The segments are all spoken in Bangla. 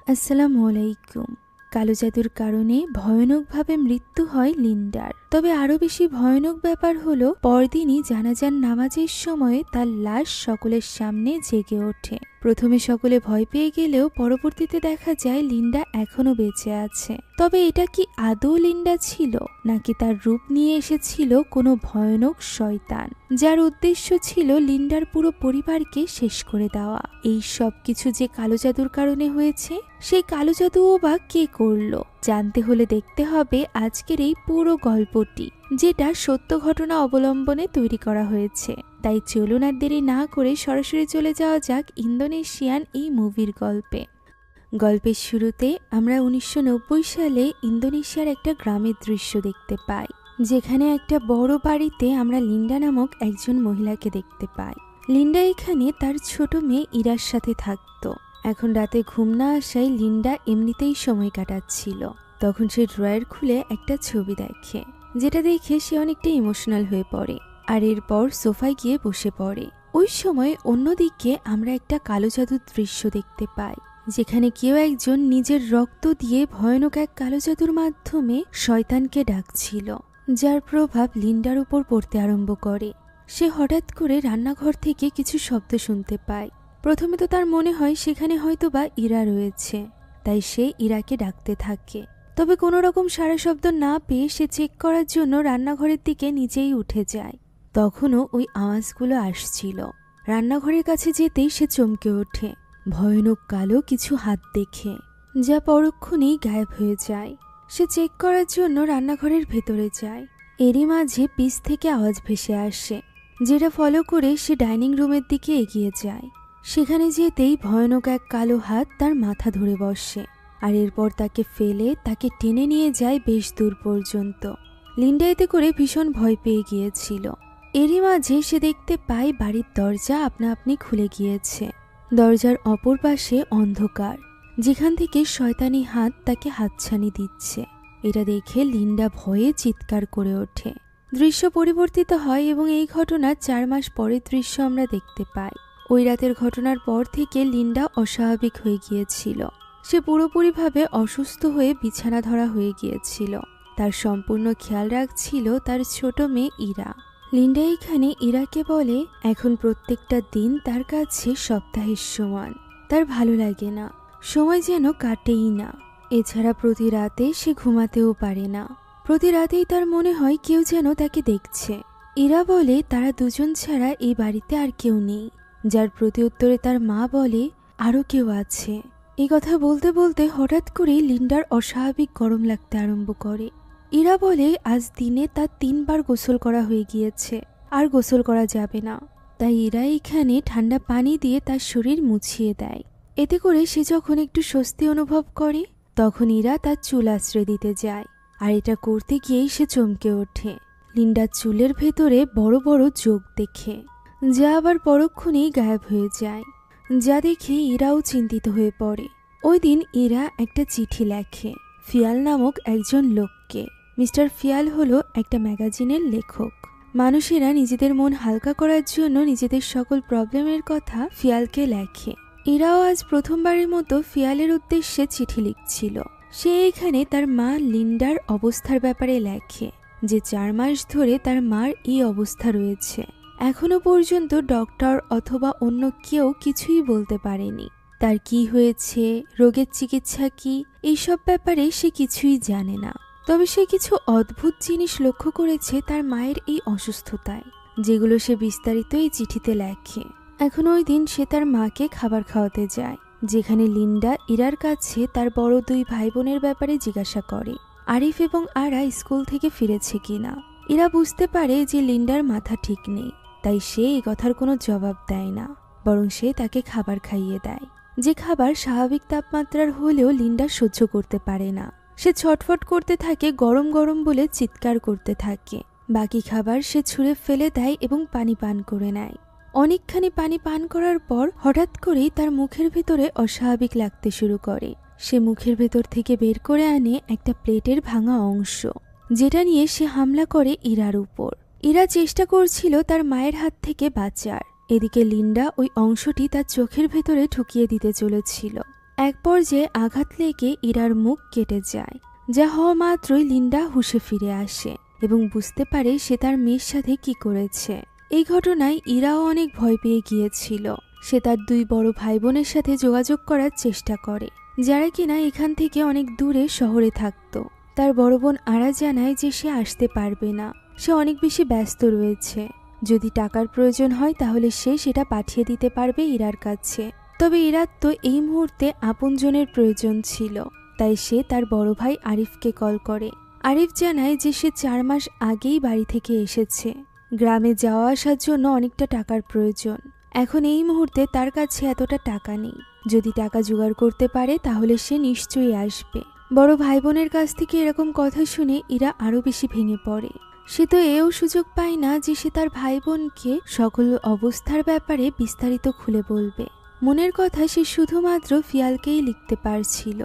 আসসালামু আলাইকুম। কালো জাদুর কারণে ভয়ানকভাবে মৃত্যু হয় লিন্ডার। তবে আরও বেশি ভয়ানক ব্যাপার হলো পরদিনই জানাজার নামাজের সময়ে তার লাশ সকলের সামনে জেগে ওঠে। প্রথমে সকলে ভয় পেয়ে গেলেও পরবর্তীতে দেখা যায় লিন্ডা এখনো বেঁচে আছে। তবে এটা কি আদৌ লিন্ডা ছিল, নাকি তার রূপ নিয়ে এসেছিল কোনো ভয়ানক শয়তান, যার উদ্দেশ্য ছিল লিন্ডার পুরো পরিবারকে শেষ করে দেওয়া? এই সব কিছু যে কালো জাদুর কারণে হয়েছে, সেই কালো জাদুও বা কে করলো? জানতে হলে দেখতে হবে আজকের এই পুরো গল্পটি, যেটা সত্য ঘটনা অবলম্বনে তৈরি করা হয়েছে। তাই চলুন আর দেরি না করে সরাসরি চলে যাওয়া যাক ইন্দোনেশিয়ান এই মুভির গল্পে। গল্পের শুরুতে আমরা 1990 সালে ইন্দোনেশিয়ার একটা গ্রামের দৃশ্য দেখতে পাই, যেখানে একটা বড় বাড়িতে আমরা লিন্ডা নামক একজন মহিলাকে দেখতে পাই। লিন্ডা এখানে তার ছোট মেয়ে ইরার সাথে থাকতো। এখন রাতে ঘুম না আসায় লিন্ডা এমনিতেই সময় কাটাচ্ছিল। তখন সে ড্রয়ার খুলে একটা ছবি দেখে, যেটা দেখে সে অনেকটা ইমোশনাল হয়ে পড়ে আর এরপর সোফায় গিয়ে বসে পড়ে। ওই সময় অন্যদিকে আমরা একটা কালো জাদুর দৃশ্য দেখতে পাই, যেখানে কেউ একজন নিজের রক্ত দিয়ে ভয়ানক এক কালো জাদুর মাধ্যমে শয়তানকে ডাকছিল, যার প্রভাব লিন্ডার উপর পড়তে আরম্ভ করে। সে হঠাৎ করে রান্নাঘর থেকে কিছু শব্দ শুনতে পায়। প্রথমে তো তার মনে হয় সেখানে হয়তোবা ইরা রয়েছে, তাই সে ইরাকে ডাকতে থাকে। তবে কোনো রকম সারা শব্দ না পেয়ে সে চেক করার জন্য রান্নাঘরের দিকে নিজেই উঠে যায়। তখনও ওই আওয়াজগুলো আসছিল। রান্নাঘরের কাছে যেতেই সে চমকে ওঠে ভয়ানক কালো কিছু হাত দেখে, যা পরক্ষণেই গায়েব হয়ে যায়। সে চেক করার জন্য রান্নাঘরের ভেতরে যায়। এরই মাঝে পিছ থেকে আওয়াজ ভেসে আসে, যেটা ফলো করে সে ডাইনিং রুমের দিকে এগিয়ে যায়। সেখানে যেতেই ভয়ানক এক কালো হাত তার মাথা ধরে বসে, আর এরপর তাকে ফেলে তাকে টেনে নিয়ে যায় বেশ দূর পর্যন্ত। লিন্ডা এতে করে ভীষণ ভয় পেয়ে গিয়েছিল। এরই মাঝে সে দেখতে পায় বাড়ির দরজা আপনা আপনি খুলে গিয়েছে। দরজার অপর পাশে অন্ধকার, যেখান থেকে শয়তানি হাত তাকে হাতছানি দিচ্ছে। এটা দেখে লিন্ডা ভয়ে চিৎকার করে ওঠে। দৃশ্য পরিবর্তিত হয় এবং এই ঘটনার 4 মাস পরের দৃশ্য আমরা দেখতে পাই। ওই রাতের ঘটনার পর থেকে লিন্ডা অস্বাভাবিক হয়ে গিয়েছিল। সে পুরোপুরিভাবে অসুস্থ হয়ে বিছানা ধরা হয়ে গিয়েছিল। তার সম্পূর্ণ খেয়াল রাখছিল তার ছোট মেয়ে ইরা। লিন্ডা এখানে ইরাকে বলে এখন প্রত্যেকটা দিন তার কাছে সপ্তাহের সমান। তার ভালো লাগে না, সময় যেন কাটেই না। এছাড়া প্রতি রাতে সে ঘুমাতেও পারে না। প্রতি রাতেই তার মনে হয় কেউ যেন তাকে দেখছে। ইরা বলে তারা দুজন ছাড়া এই বাড়িতে আর কেউ নেই, যার প্রতি উত্তরে তার মা বলে আরও কেউ আছে। এই কথা বলতে বলতে হঠাৎ করেই লিন্ডার অস্বাভাবিক গরম লাগতে আরম্ভ করে। ইরা বলে আজ দিনে তার 3 বার গোসল করা হয়ে গিয়েছে, আর গোসল করা যাবে না। তাই ইরা এখানে ঠান্ডা পানি দিয়ে তার শরীর মুছিয়ে দেয়। এতে করে সে যখন একটু স্বস্তি অনুভব করে, তখন ইরা তার চুল আশ্রয় দিতে যায়। আর এটা করতে গিয়েই সে চমকে ওঠে লিন্ডার চুলের ভেতরে বড় বড় যোগ দেখে, যা আবার পরক্ষণেই গায়েব হয়ে যায়। যা দেখে ইরাও চিন্তিত হয়ে পড়ে। ওই দিন ইরা একটা চিঠি লেখে ফিয়াল নামক একজন লোককে। মিস্টার ফিয়াল হলো একটা ম্যাগাজিনের লেখক। মানুষেরা নিজেদের মন হালকা করার জন্য নিজেদের সকল প্রবলেমের কথা ফিয়ালকে লেখে। ইরাও আজ প্রথমবারের মতো ফিয়ালের উদ্দেশ্যে চিঠি লিখছিল। সে এখানে তার মা লিন্ডার অবস্থার ব্যাপারে লেখে, যে 4 মাস ধরে তার মার এই অবস্থা রয়েছে। এখনো পর্যন্ত ডক্টর অথবা অন্য কেউ কিছুই বলতে পারেনি তার কি হয়েছে, রোগের চিকিৎসা কি, এইসব ব্যাপারে সে কিছুই জানে না। তবে সে কিছু অদ্ভুত জিনিস লক্ষ্য করেছে তার মায়ের এই অসুস্থতায়, যেগুলো সে বিস্তারিত এই চিঠিতে লেখে। এখন ওই দিন সে তার মাকে খাবার খাওয়াতে যায়, যেখানে লিন্ডা ইরার কাছে তার বড় 2 ভাই বোনের ব্যাপারে জিজ্ঞাসা করে, আরিফ এবং আরা স্কুল থেকে ফিরেছে কিনা। ইরা বুঝতে পারে যে লিন্ডার মাথা ঠিক নেই, তাই সে এই কথার কোনো জবাব দেয় না, বরং সে তাকে খাবার খাইয়ে দেয়, যে খাবার স্বাভাবিক তাপমাত্রার হলেও লিন্ডা সহ্য করতে পারে না। সে ছটফট করতে থাকে, গরম গরম বলে চিৎকার করতে থাকে। বাকি খাবার সে ছুঁড়ে ফেলে দেয় এবং পানি পান করে নেয়। অনেকখানি পানি পান করার পর হঠাৎ করেই তার মুখের ভেতরে অস্বাভাবিক লাগতে শুরু করে। সে মুখের ভেতর থেকে বের করে আনে একটা প্লেটের ভাঙা অংশ, যেটা নিয়ে সে হামলা করে ইরার উপর। ইরা চেষ্টা করছিল তার মায়ের হাত থেকে বাঁচার। এদিকে লিন্ডা ওই অংশটি তার চোখের ভেতরে ঢুকিয়ে দিতে চলেছিল। এক পর্যায়ে আঘাত লেগে ইরার মুখ কেটে যায়, যা হওয়া মাত্রই লিন্ডা হুঁশে ফিরে আসে এবং বুঝতে পারে সে তার মেয়ের সাথে কি করেছে। এই ঘটনায় ইরাও অনেক ভয় পেয়ে গিয়েছিল। সে তার 2 বড় ভাই বোনের সাথে যোগাযোগ করার চেষ্টা করে, যারা কিনা এখান থেকে অনেক দূরে শহরে থাকতো। তার বড় বোন আরা জানায় যে সে আসতে পারবে না, সে অনেক বেশি ব্যস্ত রয়েছে। যদি টাকার প্রয়োজন হয় তাহলে সে সেটা পাঠিয়ে দিতে পারবে ইরার কাছে। তবে ইরার তো এই মুহূর্তে আপনজনের প্রয়োজন ছিল, তাই সে তার বড় ভাই আরিফকে কল করে। আরিফ জানায় যে সে 4 মাস আগেই বাড়ি থেকে এসেছে। গ্রামে যাওয়া আসার জন্য অনেকটা টাকার প্রয়োজন। এখন এই মুহূর্তে তার কাছে এতটা টাকা নেই। যদি টাকা জোগাড় করতে পারে তাহলে সে নিশ্চয়ই আসবে। বড় ভাই বোনের কাছ থেকে এরকম কথা শুনে ইরা আরো বেশি ভেঙে পড়ে। সে তো এও সুযোগ পায় না যে সে তার ভাই বোনকে সকল অবস্থার ব্যাপারে বিস্তারিত খুলে বলবে। মনের কথা সে শুধুমাত্র ফিয়ালকেই লিখতে পারছিল।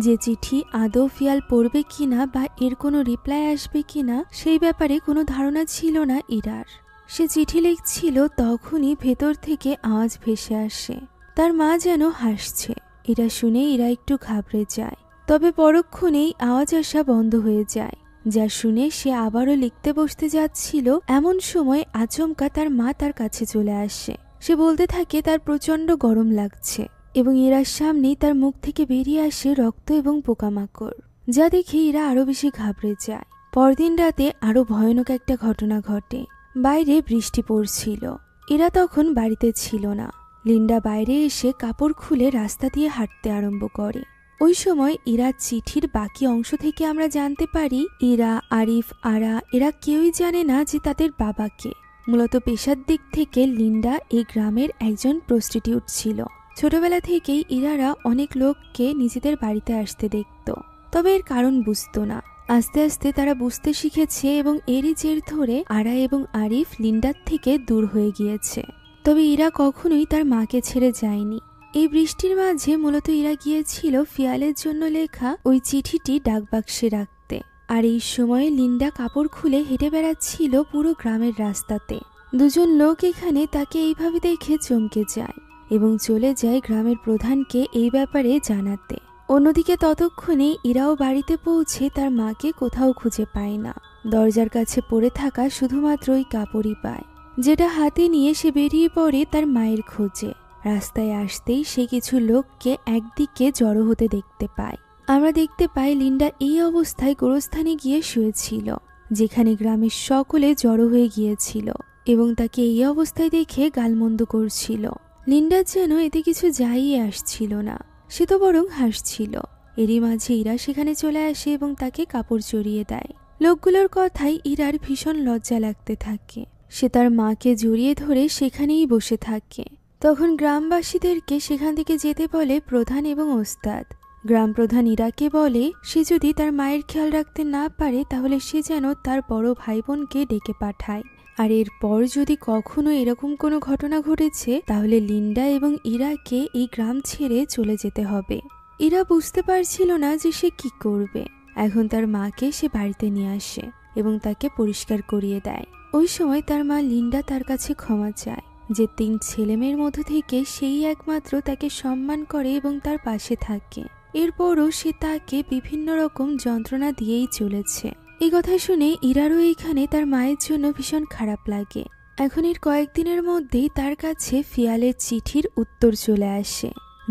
যে চিঠি আদৌ ফিয়াল পড়বে কিনা বা এর কোনো রিপ্লাই আসবে কিনা সেই ব্যাপারে কোনো ধারণা ছিল না ইরার। সে চিঠি লিখছিল, তখনই ভেতর থেকে আওয়াজ ভেসে আসে। তার মা যেন হাসছে। এটা শুনে ইরা একটু ঘাবড়ে যায়, তবে পরক্ষণেই আওয়াজ আসা বন্ধ হয়ে যায়। যা শুনে সে আবারও লিখতে বসতে যাচ্ছিল, এমন সময় আচমকা তার মা তার কাছে চলে আসে। সে বলতে থাকে তার প্রচন্ড গরম লাগছে এবং ইরার সামনেই তার মুখ থেকে বেরিয়ে আসে রক্ত এবং পোকামাকড়, যা দেখে ইরা আরো বেশি ঘাবড়ে যায়। পরদিন রাতে আরো ভয়ানক একটা ঘটনা ঘটে। বাইরে বৃষ্টি পড়ছিল। ইরা তখন বাড়িতে ছিল না। লিন্ডা বাইরে এসে কাপড় খুলে রাস্তা দিয়ে হাঁটতে আরম্ভ করে। ওই সময় ইরার চিঠির বাকি অংশ থেকে আমরা জানতে পারি ইরা, আরিফ, আরা এরা কেউই জানে না যে তাদের বাবাকে। মূলত পেশার দিক থেকে লিন্ডা এই গ্রামের একজন প্রস্টিটিউট ছিল। ছোটবেলা থেকেই ইরারা অনেক লোককে নিজেদের বাড়িতে আসতে দেখত, তবে এর কারণ বুঝতো না। আস্তে আস্তে তারা বুঝতে শিখেছে এবং এরই জের ধরে আরা এবং আরিফ লিন্ডার থেকে দূর হয়ে গিয়েছে। তবে ইরা কখনোই তার মাকে ছেড়ে যায়নি। এই বৃষ্টির মাঝে মূলত ইরা গিয়েছিল ফিয়ালের জন্য লেখা ওই চিঠিটি ডাকবাক্সে রাখতে। আর এই সময়ে লিন্ডা কাপড় খুলে হেঁটে বেড়াচ্ছিল পুরো গ্রামের রাস্তাতে। দুজন লোক এখানে তাকে এইভাবে দেখে চমকে যায় এবং চলে যায় গ্রামের প্রধানকে এই ব্যাপারে জানাতে। অন্যদিকে ততক্ষণে ইরাও বাড়িতে পৌঁছে তার মাকে কোথাও খুঁজে পায় না। দরজার কাছে পড়ে থাকা শুধুমাত্র ওই কাপড়ই পায়, যেটা হাতে নিয়ে সে বেরিয়ে পড়ে তার মায়ের খোঁজে। রাস্তায় আসতেই সে কিছু লোককে একদিকে জড়ো হতে দেখতে পায়। আমরা দেখতে পাই লিন্ডা এই অবস্থায় গোরস্থানে গিয়ে শুয়েছিল, যেখানে গ্রামের সকলে জড়ো হয়ে গিয়েছিল এবং তাকে এই অবস্থায় দেখে গালমন্দ করছিল। লিন্ডা যেন এতে কিছু যাইয়ে আসছিল না, সে তো বরং হাসছিল। এরই মাঝে ইরা সেখানে চলে আসে এবং তাকে কাপড় জড়িয়ে দেয়। লোকগুলোর কথায় ইরার ভীষণ লজ্জা লাগতে থাকে। সে তার মাকে জড়িয়ে ধরে সেখানেই বসে থাকে। তখন গ্রামবাসীদেরকে সেখান থেকে যেতে বলে প্রধান এবং ওস্তাদ। গ্রাম প্রধান ইরাকে বলে সে যদি তার মায়ের খেয়াল রাখতে না পারে তাহলে সে যেন তার বড় ভাই বোনকে ডেকে পাঠায়। আর এরপর যদি কখনো এরকম কোনো ঘটনা ঘটেছে তাহলে লিন্ডা এবং ইরাকে এই গ্রাম ছেড়ে চলে যেতে হবে। ইরা বুঝতে পারছিল না যে সে কি করবে। এখন তার মাকে সে বাড়িতে নিয়ে আসে এবং তাকে পরিষ্কার করিয়ে দেয়। ওই সময় তার মা লিন্ডা তার কাছে ক্ষমা চায় যে 3 ছেলেমেয়ের মধ্য থেকে সেই একমাত্র তাকে সম্মান করে এবং তার পাশে থাকে। এরপরও সে তাকে বিভিন্ন রকম যন্ত্রণা দিয়েই চলেছে। এই কথা শুনে ইরারও এখানে তার মায়ের জন্য ভীষণ খারাপ লাগে। এখন এর কয়েকদিনের মধ্যেই তার কাছে ফিয়ালের চিঠির উত্তর চলে আসে,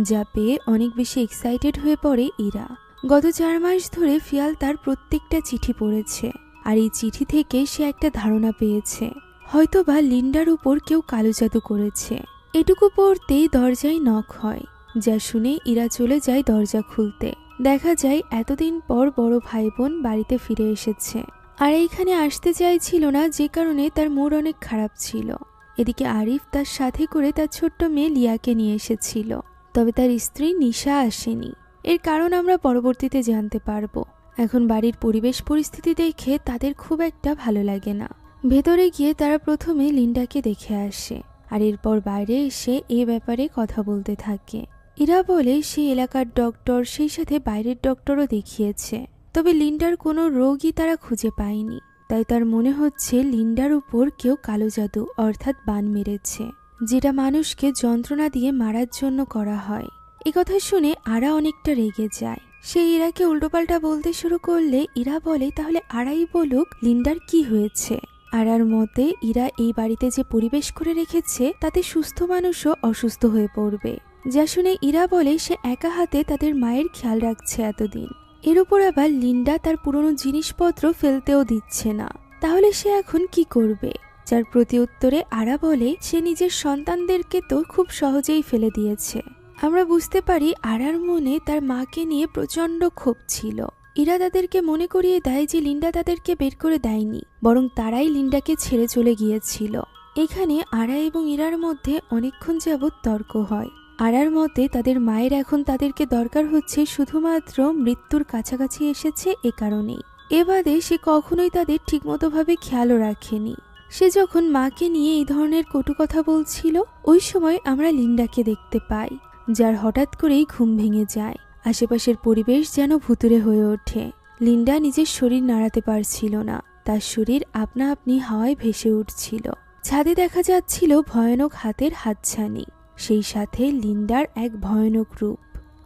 যা পেয়ে অনেক বেশি এক্সাইটেড হয়ে পড়ে ইরা। গত 4 মাস ধরে ফিয়াল তার প্রত্যেকটা চিঠি পড়েছে, আর এই চিঠি থেকে সে একটা ধারণা পেয়েছে হয়তোবা লিন্ডার উপর কেউ কালো জাদু করেছে। এটুকু পড়তেই দরজায় নক হয়, যা শুনে ইরা চলে যায় দরজা খুলতে। দেখা যায় এতদিন পর বড় ভাই বোন বাড়িতে ফিরে এসেছে, আর এইখানে আসতে চাইছিল না, যে কারণে তার মুড অনেক খারাপ ছিল। এদিকে আরিফ তার সাথে করে তার ছোট্ট মেয়ে লিয়াকে নিয়ে এসেছিল, তবে তার স্ত্রী নিশা আসেনি। এর কারণ আমরা পরবর্তীতে জানতে পারবো। এখন বাড়ির পরিবেশ পরিস্থিতি দেখে তাদের খুব একটা ভালো লাগে না। ভেতরে গিয়ে তারা প্রথমে লিন্ডাকে দেখে আসে, আর এরপর বাইরে এসে এ ব্যাপারে কথা বলতে থাকে। ইরা বলে সে এলাকার ডক্টর, সেই সাথে বাইরের ডক্টরও দেখিয়েছে, তবে লিন্ডার কোনো রোগই তারা খুঁজে পায়নি। তাই তার মনে হচ্ছে লিন্ডার উপর কেউ কালো জাদু অর্থাৎ বান মেরেছে, যেটা মানুষকে যন্ত্রণা দিয়ে মারার জন্য করা হয়। কথা শুনে আরা অনেকটা রেগে যায়। সে ইরাকে উল্টোপাল্টা বলতে শুরু করলে ইরা বলে তাহলে আরাই বলুক লিন্ডার কি হয়েছে। আরার মতে ইরা এই বাড়িতে যে পরিবেশ করে রেখেছে তাতে সুস্থ মানুষও অসুস্থ হয়ে পড়বে। যা শুনে ইরা বলে সে একা হাতে তাদের মায়ের খেয়াল রাখছে এতদিন, এর উপর আবার লিন্ডা তার পুরনো জিনিসপত্র ফেলতেও দিচ্ছে না, তাহলে সে এখন কি করবে। যার প্রতি উত্তরে আরা বলে সে নিজের সন্তানদেরকে তো খুব সহজেই ফেলে দিয়েছে। আমরা বুঝতে পারি আরার মনে তার মাকে নিয়ে প্রচন্ড ক্ষোভ ছিল। ইরা তাদেরকে মনে করিয়ে দেয় যে লিন্ডা তাদেরকে বের করে দেয়নি, বরং তারাই লিন্ডাকে ছেড়ে চলে গিয়েছিল। এখানে আরা এবং ইরার মধ্যে অনেকক্ষণ যাবৎ তর্ক হয়। আরার মতে তাদের মায়ের এখন তাদেরকে দরকার হচ্ছে শুধুমাত্র মৃত্যুর কাছাকাছি এসেছে এ কারণেই। এ বাদে সে কখনোই তাদের ঠিকমতোভাবে খেয়ালও রাখেনি। সে যখন মাকে নিয়ে এই ধরনের কটু কথা বলছিল ওই সময় আমরা লিন্ডাকে দেখতে পাই, যার হঠাৎ করেই ঘুম ভেঙে যায়। আশেপাশের পরিবেশ যেন ভুতুড়ে হয়ে ওঠে। লিন্ডা নিজের শরীর নাড়াতে পারছিল না, তার শরীর আপনা আপনি হাওয়ায় ভেসে উঠছিল। ছাদে দেখা যাচ্ছিল ভয়ানক হাতের হাতছানি, সেই সাথে লিন্ডার এক ভয়ানক রূপ।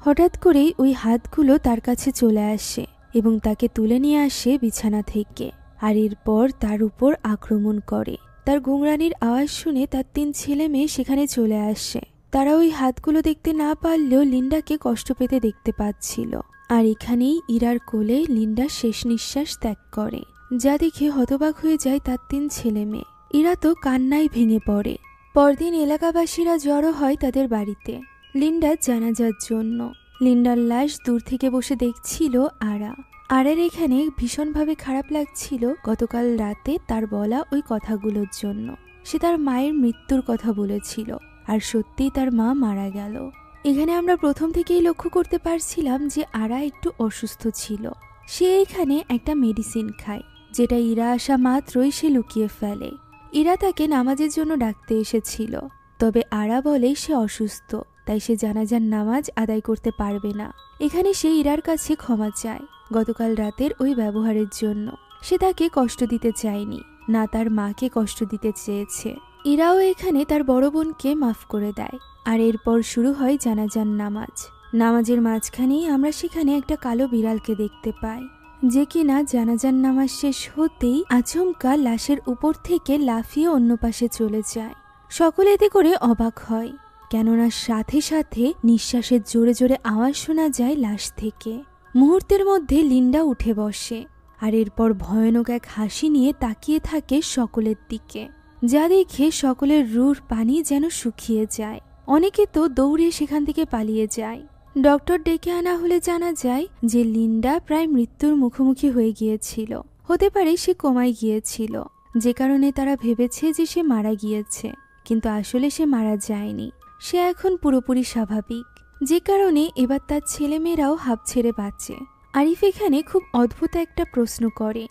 হঠাৎ করেই ওই হাতগুলো তার কাছে চলে আসে এবং তাকে তুলে নিয়ে আসে বিছানা থেকে, আর এরপর তার উপর আক্রমণ করে। তার গুংরানির আওয়াজ শুনে তার 3 ছেলে মেয়ে সেখানে চলে আসে। তারা ওই হাতগুলো দেখতে না পারলেও লিন্ডাকে কষ্ট পেতে দেখতে পাচ্ছিল। আর এখানেই ইরার কোলে লিন্ডা শেষ নিঃশ্বাস ত্যাগ করে, যা দেখে হতবাক হয়ে যায় তার 3 ছেলে মেয়ে। ইরা তো কান্নায় ভেঙে পড়ে। পরদিন এলাকাবাসীরা জড়ো হয় তাদের বাড়িতে লিন্ডার জানাজার জন্য। লিন্ডার লাশ দূর থেকে বসে দেখছিল আরা। আরার এখানে ভীষণভাবে খারাপ লাগছিল গতকাল রাতে তার বলা ওই কথাগুলোর জন্য। সে তার মায়ের মৃত্যুর কথা বলেছিল, আর সত্যিই তার মা মারা গেল। এখানে আমরা প্রথম থেকেই লক্ষ্য করতে পারছিলাম যে আরা একটু অসুস্থ ছিল। সে এখানে একটা মেডিসিন খায়, যেটা ইরা আসা মাত্রই সে লুকিয়ে ফেলে। ইরা তাকে নামাজের জন্য ডাকতে এসেছিল, তবে আরা বলে সে অসুস্থ, তাই সে জানাজার নামাজ আদায় করতে পারবে না। এখানে সে ইরার কাছে ক্ষমা চায় গতকাল রাতের ওই ব্যবহারের জন্য। সে তাকে কষ্ট দিতে চায়নি, না তার মাকে কষ্ট দিতে চেয়েছে। ইরাও এখানে তার বড় বোনকে মাফ করে দেয়। আর এরপর শুরু হয় জানাজার নামাজ। নামাজের মাঝখানেই আমরা সেখানে একটা কালো বিড়ালকে দেখতে পাই, যে কিনা জানাজার নামাজ শেষ হতেই আচমকা লাশের উপর থেকে লাফিয়ে অন্য পাশে চলে যায়। সকলে এতে করে অবাক হয়, কেননা সাথে সাথে নিঃশ্বাসের জোরে জোরে আওয়াজ শোনা যায় লাশ থেকে। মুহূর্তের মধ্যে লিন্ডা উঠে বসে, আর এরপর ভয়ানক এক হাসি নিয়ে তাকিয়ে থাকে সকলের দিকে, যা দেখে সকলের রুর পানি যেন শুকিয়ে যায়। অনেকে তো দৌড়ে সেখান থেকে পালিয়ে যায়। ডক্টর ডেকে আনা হলে জানা যায় যে লিন্ডা প্রায় মৃত্যুর মুখোমুখি হয়ে গিয়েছিল। হতে পারে সে কোমায় গিয়েছিল, যে কারণে তারা ভেবেছে যে সে মারা গিয়েছে, কিন্তু আসলে সে মারা যায়নি। সে এখন পুরোপুরি স্বাভাবিক, যে কারণে এবার তার ছেলেমেয়েরাও হাঁপ ছেড়ে বাঁচে। আরিফ এখানে খুব অদ্ভুত একটা প্রশ্ন করে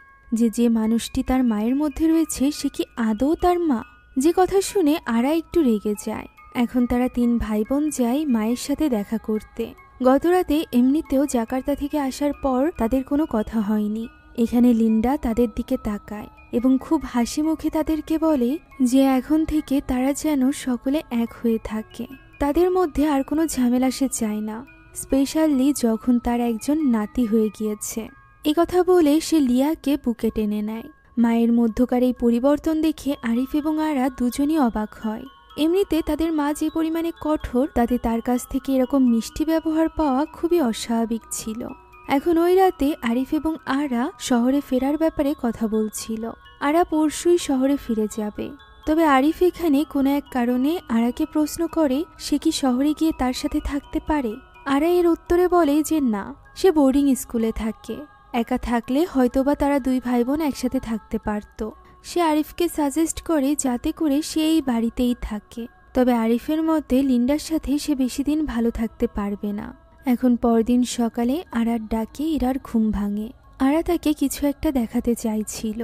যে মানুষটি তার মায়ের মধ্যে রয়েছে সে কি আদৌ তার মা। যে কথা শুনে আরা একটু রেগে যায়। এখন তারা 3 ভাই বোন যায় মায়ের সাথে দেখা করতে। গতরাতে এমনিতেও জাকার্তা থেকে আসার পর তাদের কোনো কথা হয়নি। এখানে লিন্ডা তাদের দিকে তাকায় এবং খুব হাসি মুখে তাদেরকে বলে যে এখন থেকে তারা যেন সকলে এক হয়ে থাকে, তাদের মধ্যে আর কোনো ঝামেলা সে চায় না, স্পেশালি যখন তার একজন নাতি হয়ে গিয়েছে। কথা বলে সে লিয়াকে বুকে টেনে নেয়। মায়ের মধ্যকার এই পরিবর্তন দেখে আরিফ এবং আরা দুজনই অবাক হয়। এমনিতে তাদের মা যে পরিমাণে কঠোর, তাতে তার কাছ থেকে এরকম মিষ্টি ব্যবহার পাওয়া খুবই অস্বাভাবিক ছিল। এখন ওই রাতে আরিফ এবং আরা শহরে ফেরার ব্যাপারে কথা বলছিল। আরা পরশুই শহরে ফিরে যাবে, তবে আরিফ এখানে কোনো এক কারণে আরাকে প্রশ্ন করে সে কি শহরে গিয়ে তার সাথে থাকতে পারে। আরা এর উত্তরে বলে যে না, সে বোর্ডিং স্কুলে থাকে, একা থাকলে হয়তোবা তারা 2 ভাই বোন একসাথে থাকতে পারত। সে আরিফকে সাজেস্ট করে যাতে করে সে এই বাড়িতেই থাকে, তবে আরিফের মতে লিন্ডার সাথে সে বেশি দিন ভালো থাকতে পারবে না। এখন পরদিন সকালে আরার ডাকে ইরার ঘুম ভাঙে। আরা তাকে কিছু একটা দেখাতে চাইছিল।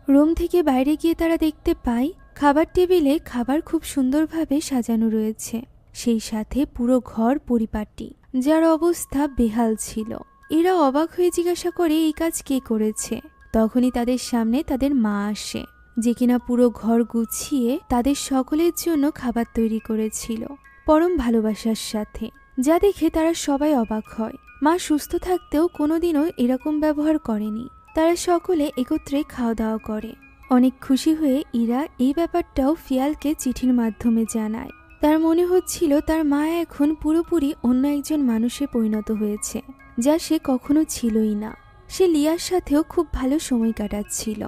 রুম থেকে বাইরে গিয়ে তারা দেখতে পায় খাবার টেবিলে খাবার খুব সুন্দরভাবে সাজানো রয়েছে, সেই সাথে পুরো ঘর পরিপাটি, যার অবস্থা বেহাল ছিল। এরা অবাক হয়ে জিজ্ঞাসা করে এই কাজ কে করেছে। তখনই তাদের সামনে তাদের মা আসে, যে কিনা পুরো ঘর গুছিয়ে তাদের সকলের জন্য খাবার তৈরি করেছিল পরম ভালোবাসার সাথে। যা দেখে তারা সবাই অবাক হয়। মা সুস্থ থাকতেও কোনোদিনও এরকম ব্যবহার করেনি। তারা সকলে একত্রে খাওয়া দাওয়া করে। অনেক খুশি হয়ে ইরা এই ব্যাপারটাও ফিয়ালকে চিঠির মাধ্যমে জানায়। তার মনে হচ্ছিল তার মা এখন পুরোপুরি অন্য একজন মানুষে পরিণত হয়েছে, যা সে কখনো ছিলই না। সে লিয়ার সাথেও খুব ভালো সময় কাটাচ্ছিল,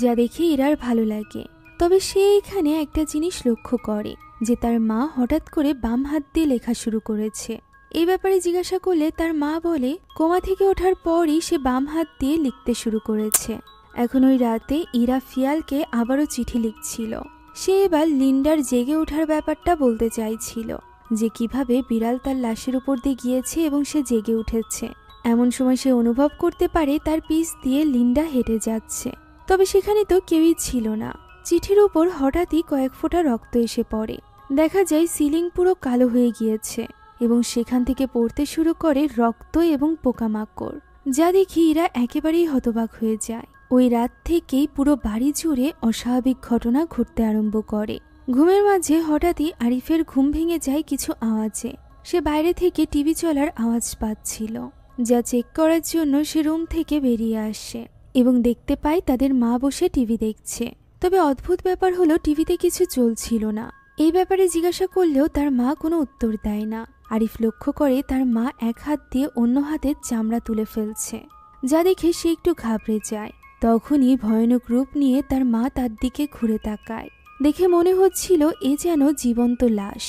যা দেখে ইরার ভালো লাগে। তবে সে এখানে একটা জিনিস লক্ষ্য করে যে তার মা হঠাৎ করে বাম হাত দিয়ে লেখা শুরু করেছে। এই ব্যাপারে জিজ্ঞাসা করলে তার মা বলে কোমা থেকে ওঠার পরই সে বাম হাত দিয়ে লিখতে শুরু করেছে। এখন ওই রাতে ইরা ফিয়ালকে আবারও চিঠি লিখছিল। সে এবার লিন্ডার জেগে ওঠার ব্যাপারটা বলতে চাইছিল, যে কিভাবে বিড়াল তার লাশের উপর দিয়ে গিয়েছে এবং সে জেগে উঠেছে। এমন সময় সে অনুভব করতে পারে তার পিছ দিয়ে লিন্ডা হেঁটে যাচ্ছে। তবে সেখানে তো কেউই ছিল না। চিঠির উপর হঠাৎই কয়েক ফোঁটা রক্ত এসে পড়ে। দেখা যায় সিলিং পুরো কালো হয়ে গিয়েছে এবং সেখান থেকে পড়তে শুরু করে রক্ত এবং পোকামাকড়, যা দেখে ইরা একেবারেই হতবাক হয়ে যায়। ওই রাত থেকেই পুরো বাড়ি জুড়ে অস্বাভাবিক ঘটনা ঘটতে আরম্ভ করে। ঘুমের মাঝে হঠাৎই আরিফের ঘুম ভেঙে যায় কিছু আওয়াজে। সে বাইরে থেকে টিভি চলার আওয়াজ পাচ্ছিল, যা চেক করার জন্য সে রুম থেকে বেরিয়ে আসে এবং দেখতে পায় তাদের মা বসে টিভি দেখছে। তবে অদ্ভুত ব্যাপার হলো টিভিতে কিছু চলছিল না। এই ব্যাপারে জিজ্ঞাসা করলেও তার মা কোনো উত্তর দেয় না। আরিফ লক্ষ্য করে তার মা এক হাত দিয়ে অন্য হাতের চামড়া তুলে ফেলছে, যা দেখে সে একটু ঘাবড়ে যায়। তখনই ভয়ানক রূপ নিয়ে তার মা তার দিকে ঘুরে তাকায়। দেখে মনে হচ্ছিল এ যেন জীবন্ত লাশ।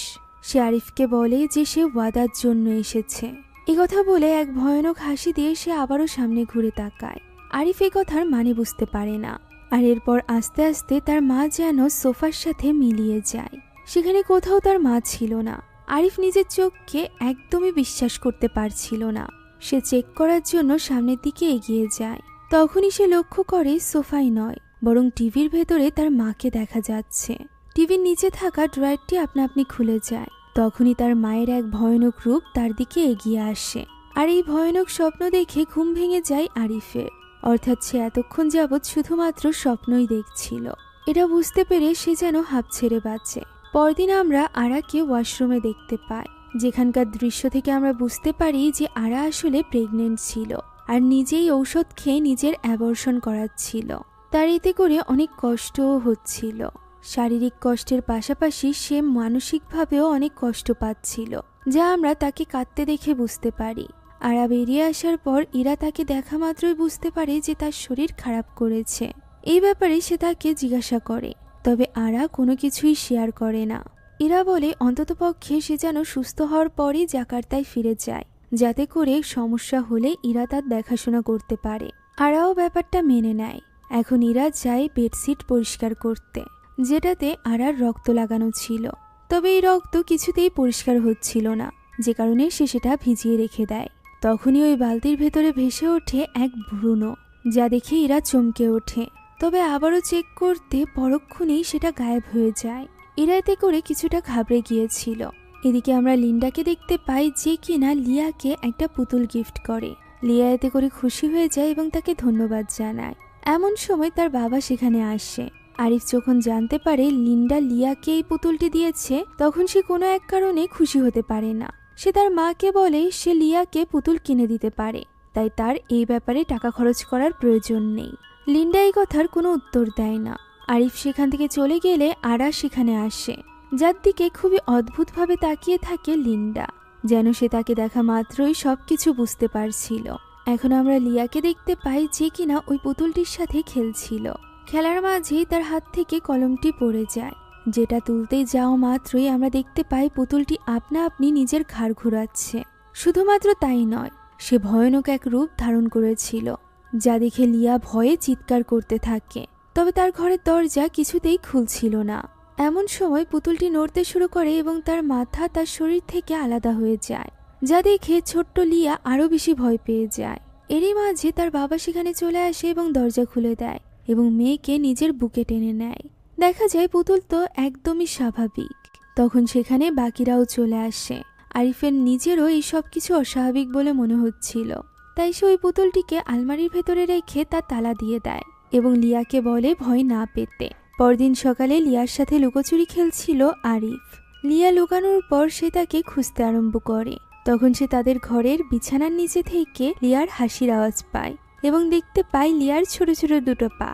সে আরিফকে বলে যে সে ওয়াদার জন্য এসেছে। এ কথা বলে এক ভয়ানক হাসি দিয়ে সে আবারও সামনে ঘুরে তাকায়। আরিফ এ কথার মানে বুঝতে পারে না। আর এরপর আস্তে আস্তে তার মা যেন সোফার সাথে মিলিয়ে যায়। সেখানে কোথাও তার মা ছিল না। আরিফ নিজের চোখকে একদমই বিশ্বাস করতে পারছিল না। সে চেক করার জন্য সামনের দিকে এগিয়ে যায়। তখনই সে লক্ষ্য করে সোফায় নয়, বরং টিভির ভেতরে তার মাকে দেখা যাচ্ছে। টিভির নিচে থাকা ড্রয়ারটি আপনা আপনি খুলে যায়। তখনই তার মায়ের এক ভয়ানক রূপ তার দিকে এগিয়ে আসে। আর এই ভয়ানক স্বপ্ন দেখে ঘুম ভেঙে যায় আরিফের। অর্থাৎ সে এতক্ষণ যাবৎ শুধুমাত্র স্বপ্নই দেখছিল। এটা বুঝতে পেরে সে যেন হাঁপ ছেড়ে বাঁচে। পরদিন আমরা আরাকে ওয়াশরুমে দেখতে পাই, যেখানকার দৃশ্য থেকে আমরা বুঝতে পারি যে আরা আসলে প্রেগনেন্ট ছিল আর নিজেই ঔষধ খেয়ে নিজের অ্যাবর্শন করাচ্ছিল। তার এতে করে অনেক কষ্টও হচ্ছিল। শারীরিক কষ্টের পাশাপাশি সে মানসিকভাবেও অনেক কষ্ট পাচ্ছিল, যা আমরা তাকে কাঁদতে দেখে বুঝতে পারি। আরা বেরিয়ে আসার পর ইরা তাকে দেখা মাত্রই বুঝতে পারে যে তার শরীর খারাপ করেছে। এই ব্যাপারে সে তাকে জিজ্ঞাসা করে, তবে আরা কোনো কিছুই শেয়ার করে না। ইরা বলে অন্ততপক্ষে সে যেন সুস্থ হওয়ার পরই জাকার্তায় ফিরে যায়, যাতে করে সমস্যা হলে ইরা তার দেখাশোনা করতে পারে। আরাও ব্যাপারটা মেনে নেয়। এখন ইরা যায় বেডশিট পরিষ্কার করতে, যেটাতে আরার রক্ত লাগানো ছিল। তবে এই রক্ত কিছুতেই পরিষ্কার হচ্ছিল না, যে কারণে সে সেটা ভিজিয়ে রেখে দেয়। তখনই ওই বালতির ভেতরে ভেসে ওঠে এক ভ্রূণ, যা দেখে ইরা চমকে ওঠে। তবে আবারও চেক করতে পরক্ষণেই সেটা গায়েব হয়ে যায়। ইরা এতে করে কিছুটা ঘাবড়ে গিয়েছিল। এদিকে আমরা লিন্ডাকে দেখতে পাই, যে কিনা লিয়াকে একটা পুতুল গিফট করে। লিয়া এতে করে খুশি হয়ে যায় এবং তাকে ধন্যবাদ জানায়। এমন সময় তার বাবা সেখানে আসে। আরিফ যখন জানতে পারে লিন্ডা লিয়াকে এই পুতুলটি দিয়েছে, তখন সে কোনো এক কারণে খুশি হতে পারে না। সে তার মাকে বলে সে লিয়াকে পুতুল কিনে দিতে পারে, তাই তার এই ব্যাপারে টাকা খরচ করার প্রয়োজন নেই। লিন্ডা এই কথার কোনো উত্তর দেয় না। আরিফ সেখান থেকে চলে গেলে আরা সেখানে আসে, যার দিকে খুবই অদ্ভুতভাবে তাকিয়ে থাকে লিন্ডা, যেন সে তাকে দেখা মাত্রই সবকিছু বুঝতে পারছিল। এখন আমরা লিয়াকে দেখতে পাই, যে কিনা ওই পুতুলটির সাথে খেলছিল। খেলার মাঝেই তার হাত থেকে কলমটি পড়ে যায়, যেটা তুলতে যাওয়া মাত্রই আমরা দেখতে পাই পুতুলটি আপনা আপনি নিজের ঘাড় ঘুরাচ্ছে। শুধুমাত্র তাই নয়, সে ভয়ানক এক রূপ ধারণ করেছিল, যা দেখে লিয়া ভয়ে চিৎকার করতে থাকে। তবে তার ঘরের দরজা কিছুতেই খুলছিল না। এমন সময় পুতুলটি নড়তে শুরু করে এবং তার মাথা তার শরীর থেকে আলাদা হয়ে যায়, যা দেখে ছোট্ট লিয়া আরো বেশি ভয় পেয়ে যায়। এরই মাঝে তার বাবা সেখানে চলে আসে এবং দরজা খুলে দেয় এবং মেয়েকে নিজের বুকে টেনে নেয়। দেখা যায় পুতুল তো একদমই স্বাভাবিক। তখন সেখানে বাকিরাও চলে আসে। আরিফের নিজেরও এই সব কিছু অস্বাভাবিক বলে মনে হচ্ছিল, তাই সে ওই পুতুলটিকে আলমারির ভেতরে রেখে তার তালা দিয়ে দেয় এবং লিয়াকে বলে ভয় না পেতে। পরদিন সকালে লিয়ার সাথে লুকোচুরি খেলছিল আরিফ। লিয়া লুকানোর পর সে তাকে খুঁজতে আরম্ভ করে। তখন সে তাদের ঘরের বিছানার নিচে থেকে লিয়ার হাসির আওয়াজ পায় এবং দেখতে পায় লিয়ার ছোট ছোট দুটো পা,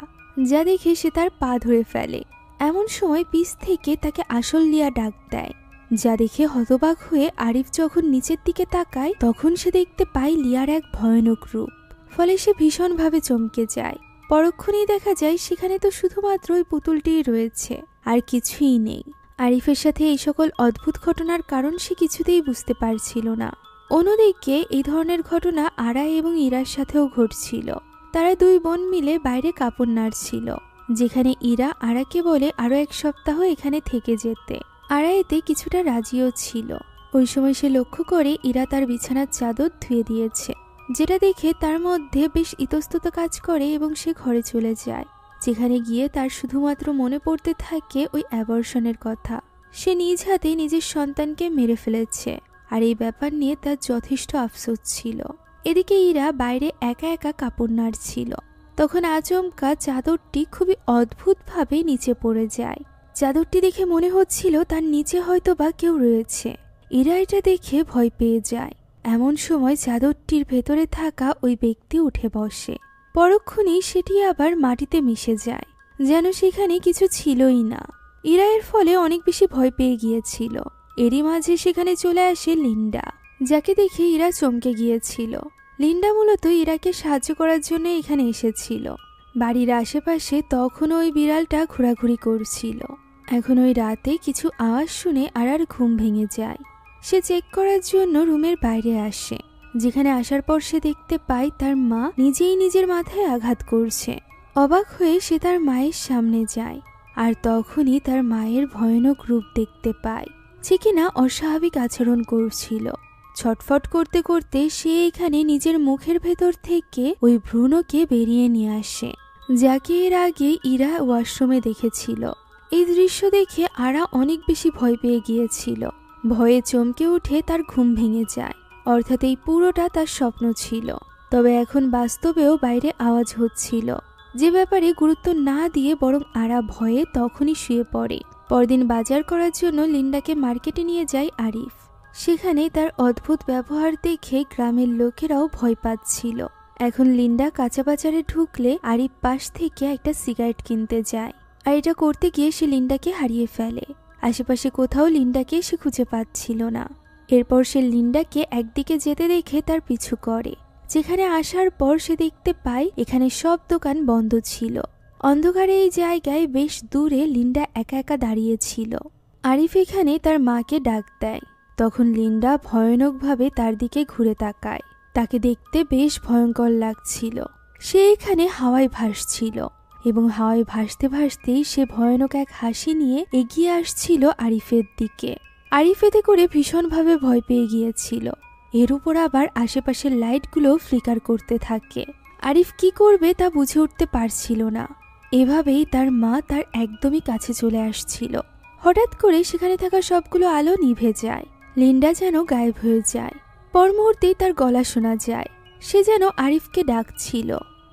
যা দেখে সে তার পা ধরে ফেলে। এমন সময় পিছ থেকে তাকে আসল লিয়া ডাক দেয়, যা দেখে হতবাক হয়ে আরিফ যখন নিচের দিকে তাকায় তখন সে দেখতে পায় লিয়ার এক ভয়ানক রূপ। ফলে সে ভীষণভাবে চমকে যায়। পরক্ষণেই দেখা যায় সেখানে তো শুধুমাত্র ওই পুতুলটিই রয়েছে, আর কিছুই নেই। আরিফের সাথে এই সকল অদ্ভুত ঘটনার কারণ সে কিছুতেই বুঝতে পারছিল না। অন্যদিকে এই ধরনের ঘটনা আরা এবং ইরার সাথেও ঘটছিল। তারা দুই বোন মিলে বাইরে কাপড় নাড়ছিল, যেখানে ইরা আরাকে বলে আরো 1 সপ্তাহ এখানে থেকে যেতে। আরা এতে কিছুটা রাজিও ছিল। ওই সময় সে লক্ষ্য করে ইরা তার বিছানার চাদর ধুয়ে দিয়েছে, যেটা দেখে তার মধ্যে বেশ ইতস্তত কাজ করে এবং সে ঘরে চলে যায়, যেখানে গিয়ে তার শুধুমাত্র মনে পড়তে থাকে ওই অ্যাবর্শনের কথা। সে নিজ হাতে নিজের সন্তানকে মেরে ফেলেছে, আর এই ব্যাপার নিয়ে তার যথেষ্ট আফসোস ছিল। এদিকে ইরা বাইরে একা একা কাপড় নাড়ছিল। তখন আচমকা চাদরটি খুবই অদ্ভুতভাবে নিচে পড়ে যায়। চাদরটি দেখে মনে হচ্ছিল তার নিচে হয়তো বা কেউ রয়েছে। ইরা এটা দেখে ভয় পেয়ে যায়। এমন সময় চাদরটির ভেতরে থাকা ওই ব্যক্তি উঠে বসে। পরক্ষণেই সেটি আবার মাটিতে মিশে যায়, যেন সেখানে কিছু ছিলই না। ইরা এর ফলে অনেক বেশি ভয় পেয়ে গিয়েছিল। এরই মাঝে সেখানে চলে আসে লিন্ডা, যাকে দেখে ইরা চমকে গিয়েছিল। লিন্ডা মূলত ইরাকে সাহায্য করার জন্য এখানে এসেছিল। বাড়ির আশেপাশে তখনও ওই বিড়ালটা ঘোরাঘুরি করছিল। এখন ওই রাতে কিছু আওয়াজ শুনে আরার ঘুম ভেঙে যায়। সে চেক করার জন্য রুমের বাইরে আসে, যেখানে আসার পর সে দেখতে পায় তার মা নিজেই নিজের মাথায় আঘাত করছে। অবাক হয়ে সে তার মায়ের সামনে যায়, আর তখনই তার মায়ের ভয়ানক রূপ দেখতে পায়, যে কিনা অস্বাভাবিক আচরণ করছিল। ছটফট করতে করতে সে এখানে নিজের মুখের ভেতর থেকে ওই ভ্রূণকে বেরিয়ে নিয়ে আসে, যাকে এর আগে ইরা ওয়াশরুমে দেখেছিল। এই দৃশ্য দেখে আরা অনেক বেশি ভয় পেয়ে গিয়েছিল। ভয়ে চমকে উঠে তার ঘুম ভেঙে যায়। অর্থাৎ এই পুরোটা তার স্বপ্ন ছিল। তবে এখন বাস্তবেও বাইরে আওয়াজ হচ্ছিল, যে ব্যাপারে গুরুত্ব না দিয়ে বরং আরা ভয়ে তখনই শুয়ে পড়ে। পরদিন বাজার করার জন্য লিন্ডাকে মার্কেটে নিয়ে যায় আরিফ। সেখানে তার অদ্ভুত ব্যবহার দেখে গ্রামের লোকেরাও ভয় পাচ্ছিল। এখন লিন্ডা কাঁচা বাজারে ঢুকলে আরিফ পাশ থেকে একটা সিগারেট কিনতে যায়, আর এটা করতে গিয়ে সে লিন্ডাকে হারিয়ে ফেলে। আশেপাশে কোথাও লিন্ডাকে সে খুঁজে পাচ্ছিল না। এরপর সে লিন্ডাকে একদিকে যেতে দেখে তার পিছু করে, যেখানে আসার পর সে দেখতে পায় এখানে সব দোকান বন্ধ ছিল। অন্ধকারে এই জায়গায় বেশ দূরে লিন্ডা একা একা দাঁড়িয়েছিল। আরিফ এখানে তার মাকে ডাক দেয়। তখন লিন্ডা ভয়ানকভাবে তার দিকে ঘুরে তাকায়। তাকে দেখতে বেশ ভয়ঙ্কর লাগছিল। সে এখানে হাওয়ায় ভাসছিল এবং হাওয়ায় ভাসতে ভাসতেই সে ভয়ানক এক হাসি নিয়ে এগিয়ে আসছিল আরিফের দিকে। আরিফ এতে করে ভীষণভাবে ভয় পেয়ে গিয়েছিল। এর উপর আবার আশেপাশের লাইটগুলো ফ্লিকার করতে থাকে। আরিফ কি করবে তা বুঝে উঠতে পারছিল না। এভাবেই তার মা তার একদমই কাছে চলে আসছিল। হঠাৎ করে সেখানে থাকা সবগুলো আলো নিভে যায়। লিন্ডা যেন গায়েব হয়ে যায়। পর মুহূর্তেই তার গলা শোনা যায়। সে যেন আরিফকে ডাকছিল।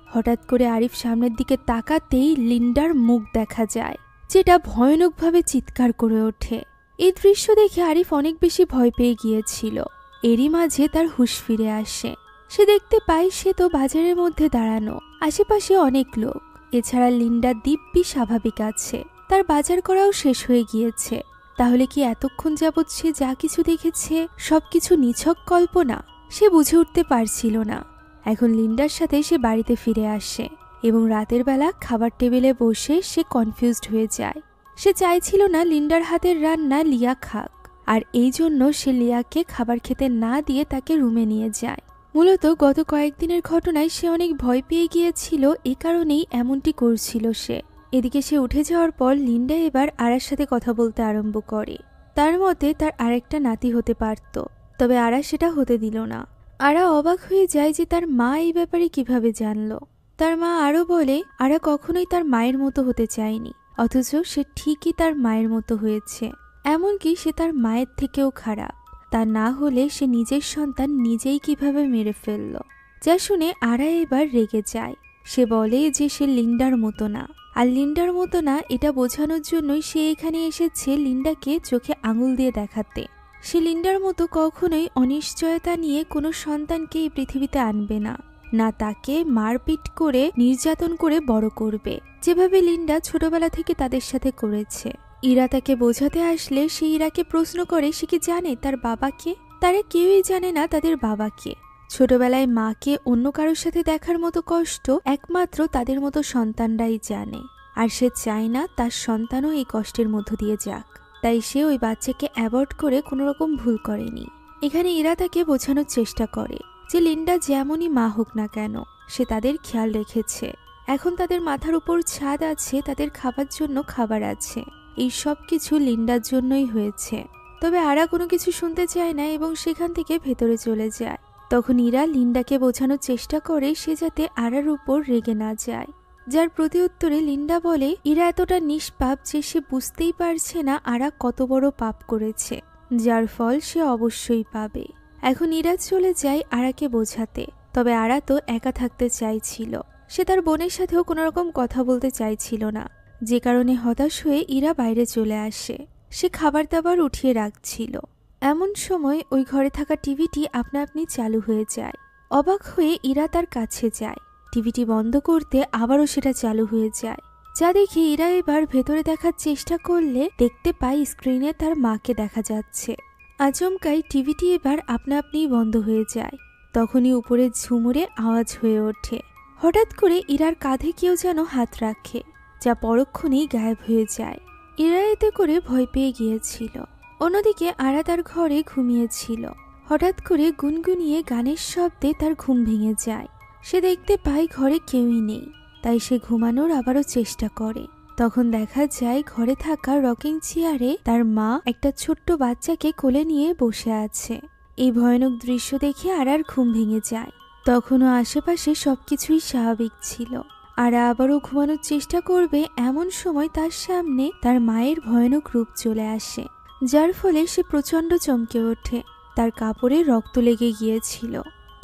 হঠাৎ করে আরিফ সামনের দিকে তাকাতেই লিন্ডার মুখ দেখা যায়, যেটা ভয়ানকভাবে চিৎকার করে ওঠে। এই দৃশ্য দেখে আরিফ অনেক বেশি ভয় পেয়ে গিয়েছিল। এরই মাঝে তার হুঁশ ফিরে আসে। সে দেখতে পায় সে তো বাজারের মধ্যে দাঁড়ানো, আশেপাশে অনেক লোক। এছাড়া লিন্ডা দিব্যি স্বাভাবিক আছে, তার বাজার করাও শেষ হয়ে গিয়েছে। তাহলে কি এতক্ষণ যাবৎ সে যা কিছু দেখেছে সবকিছু নিছক কল্পনা? সে বুঝে উঠতে পারছিল না। এখন লিন্ডার সাথে সে বাড়িতে ফিরে আসে এবং রাতের বেলা খাবার টেবিলে বসে সে কনফিউজড হয়ে যায়। সে চাইছিল না লিন্ডার হাতের রান্না লিয়া খাক, আর এই জন্য সে লিয়াকে খাবার খেতে না দিয়ে তাকে রুমে নিয়ে যায়। মূলত গত কয়েকদিনের ঘটনায় সে অনেক ভয় পেয়ে গিয়েছিল, এ কারণেই এমনটি করছিল সে। এদিকে সে উঠে যাওয়ার পর লিন্ডা এবার আরার সাথে কথা বলতে আরম্ভ করে। তার মতে তার আরেকটা নাতি হতে পারত, তবে আরা সেটা হতে দিল না। আরা অবাক হয়ে যায় যে তার মা এই ব্যাপারে কিভাবে জানলো। তার মা আরো বলে আরা কখনোই তার মায়ের মতো হতে চায়নি, অথচ সে ঠিকই তার মায়ের মতো হয়েছে। এমনকি সে তার মায়ের থেকেও খারাপ। তা না হলে সে নিজের সন্তান নিজেই কিভাবে মেরে ফেলল। যা শুনে আরা এবার রেগে যায়। সে বলে যে সে লিন্ডার মতো না, আর লিন্ডার মতো না এটা বোঝানোর জন্যই সে এখানে এসেছে লিন্ডাকে চোখে আঙুল দিয়ে দেখাতে। সে লিন্ডার মতো কখনোই অনিশ্চয়তা নিয়ে কোনো সন্তানকে এই পৃথিবীতে আনবে না, না তাকে মারপিট করে নির্যাতন করে বড় করবে, যেভাবে লিন্ডা ছোটবেলা থেকে তাদের সাথে করেছে। ইরা তাকে বোঝাতে আসলে সে ইরাকে প্রশ্ন করে সে কি জানে তার বাবাকে। তারা কেউই জানে না তাদের বাবাকে। ছোটবেলায় মাকে অন্য কারোর সাথে দেখার মতো কষ্ট একমাত্র তাদের মতো সন্তানরাই জানে, আর সে চায় না তার সন্তানও এই কষ্টের মধ্য দিয়ে যাক। তাই সে ওই বাচ্চাকে অ্যাভয়েড করে কোনো রকম ভুল করেনি। এখানে ইরা তাকে বোঝানোর চেষ্টা করে যে লিন্ডা যেমনই মা হোক না কেন সে তাদের খেয়াল রেখেছে। এখন তাদের মাথার উপর ছাদ আছে, তাদের খাবার জন্য খাবার আছে, এই সব কিছু লিন্ডার জন্যই হয়েছে। তবে আরা কোনো কিছু শুনতে চায় না এবং সেখান থেকে ভেতরে চলে যায়। তখন ইরা লিন্ডাকে বোঝানোর চেষ্টা করে সে যাতে আরার উপর রেগে না যায়, যার প্রতি উত্তরে লিন্ডা বলে ইরা এতটা নিষ্পাপ যে সে বুঝতেই পারছে না আরা কত বড় পাপ করেছে, যার ফল সে অবশ্যই পাবে। এখন ইরা চলে যায় আরাকে বোঝাতে। তবে আরা তো একা থাকতে চাইছিল, সে তার বোনের সাথেও কোনো রকম কথা বলতে চাইছিল না, যে কারণে হতাশ হয়ে ইরা বাইরে চলে আসে। সে খাবার দাবার উঠিয়ে রাখছিল। এমন সময় ওই ঘরে থাকা টিভিটি আপনা আপনি চালু হয়ে যায়। অবাক হয়ে ইরা তার কাছে যায়। টিভিটি বন্ধ করতে আবারও সেটা চালু হয়ে যায়, যা দেখে ইরা এবার ভেতরে দেখার চেষ্টা করলে দেখতে পায় স্ক্রিনে তার মাকে দেখা যাচ্ছে। আচমকাই টিভিটি এবার আপনা আপনিই বন্ধ হয়ে যায়। তখনই উপরে ঝুমুরে আওয়াজ হয়ে ওঠে। হঠাৎ করে ইরার কাঁধে কেউ যেন হাত রাখে, যা পরক্ষণেই গায়েব হয়ে যায়। ইরা এতে করে ভয় পেয়ে গিয়েছিল। অন্যদিকে আরা তার ঘরে ঘুমিয়েছিল। হঠাৎ করে গুনগুনিয়ে গানের শব্দে তার ঘুম ভেঙে যায়। সে দেখতে পায় ঘরে কেউই নেই, তাই সে ঘুমানোর আবারও চেষ্টা করে। তখন দেখা যায় ঘরে থাকা রকিং চেয়ারে তার মা একটা ছোট্ট বাচ্চাকে কোলে নিয়ে বসে আছে। এই ভয়ানক দৃশ্য দেখে আরার ঘুম ভেঙে যায়। তখনও আশেপাশে সবকিছুই স্বাভাবিক ছিল। আরা আবারও ঘুমানোর চেষ্টা করবে, এমন সময় তার সামনে তার মায়ের ভয়ানক রূপ চলে আসে, যার ফলে সে প্রচণ্ড চমকে ওঠে। তার কাপড়ে রক্ত লেগে গিয়েছিল।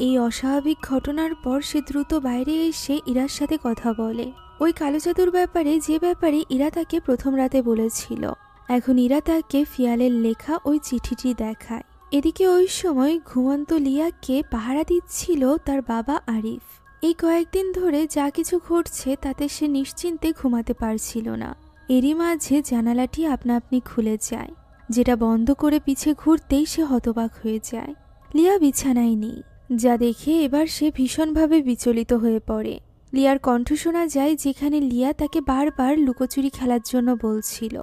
এই অস্বাভাবিক ঘটনার পর সে দ্রুত বাইরে এসে ইরার সাথে কথা বলে, ওই কালো জাদুর ব্যাপারে, যে ব্যাপারে ইরা তাকে প্রথম রাতে বলেছিল। এখন ইরা তাকে ফিয়ালের লেখা ওই চিঠিটি দেখায়। এদিকে ওই সময় ঘুমন্ত লিয়াকে পাহারা দিচ্ছিল তার বাবা আরিফ। এই কয়েকদিন ধরে যা কিছু ঘটছে তাতে সে নিশ্চিন্তে ঘুমাতে পারছিল না। এরই মাঝে জানালাটি আপনা আপনি খুলে যায়, যেটা বন্ধ করে পিছে ঘুরতেই সে হতবাক হয়ে যায়। লিয়া বিছানায় নেই, যা দেখে এবার সে ভীষণভাবে বিচলিত হয়ে পড়ে। লিয়ার কণ্ঠ শোনা যায়, যেখানে লিয়া তাকে বারবার লুকোচুরি খেলার জন্য বলছিল।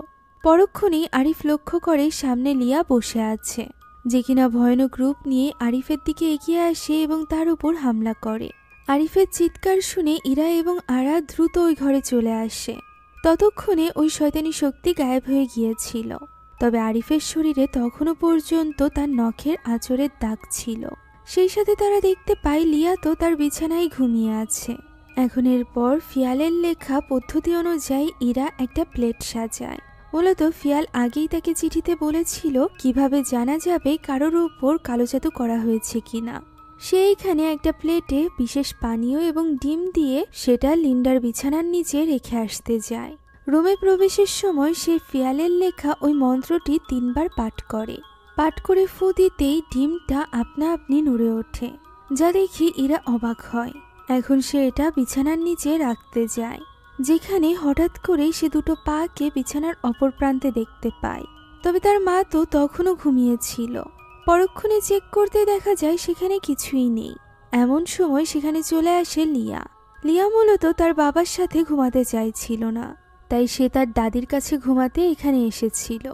পরক্ষণেই আরিফ লক্ষ্য করে সামনে লিয়া বসে আছে, যে কিনা ভয়ানক রূপ নিয়ে আরিফের দিকে এগিয়ে আসে এবং তার উপর হামলা করে। আরিফের চিৎকার শুনে ইরা এবং আরা দ্রুত ওই ঘরে চলে আসে। ততক্ষণে ওই শয়তানি শক্তি গায়েব হয়ে গিয়েছিল। তবে আরিফের শরীরে তখনও পর্যন্ত তার নখের আঁচড়ের দাগ ছিল। সেই সাথে তারা দেখতে পায় লিয়া তো তার বিছানায় ঘুমিয়ে আছে। এখন এরপর ফিয়ালের লেখা পদ্ধতি অনুযায়ী ইরা একটা প্লেট সাজায়। মূলত ফিয়াল আগেই তাকে চিঠিতে বলেছিল কিভাবে জানা যাবে কারোর উপর কালো জাদু করা হয়েছে কিনা। সে এইখানে একটা প্লেটে বিশেষ পানীয় এবং ডিম দিয়ে সেটা লিন্ডার বিছানার নিচে রেখে আসতে যায়। রুমে প্রবেশের সময় সে ফিয়ালের লেখা ওই মন্ত্রটি 3 বার পাঠ করে ফু দিতেই ডিমটা আপনা আপনি নড়ে ওঠে, যা দেখে ইরা অবাক হয়। এখন সে এটা বিছানার নিচে রাখতে যায়, যেখানে হঠাৎ করে সে দুটো পাকে বিছানার অপর প্রান্তে দেখতে পায়। তবে তার মা তো তখনও ঘুমিয়েছিল। পরক্ষণে চেক করতে দেখা যায় সেখানে কিছুই নেই। এমন সময় সেখানে চলে আসে লিয়া। লিয়া মূলত তার বাবার সাথে ঘুমাতে চাইছিল না, তাই সে তার দাদির কাছে ঘুমাতে এখানে এসেছিল।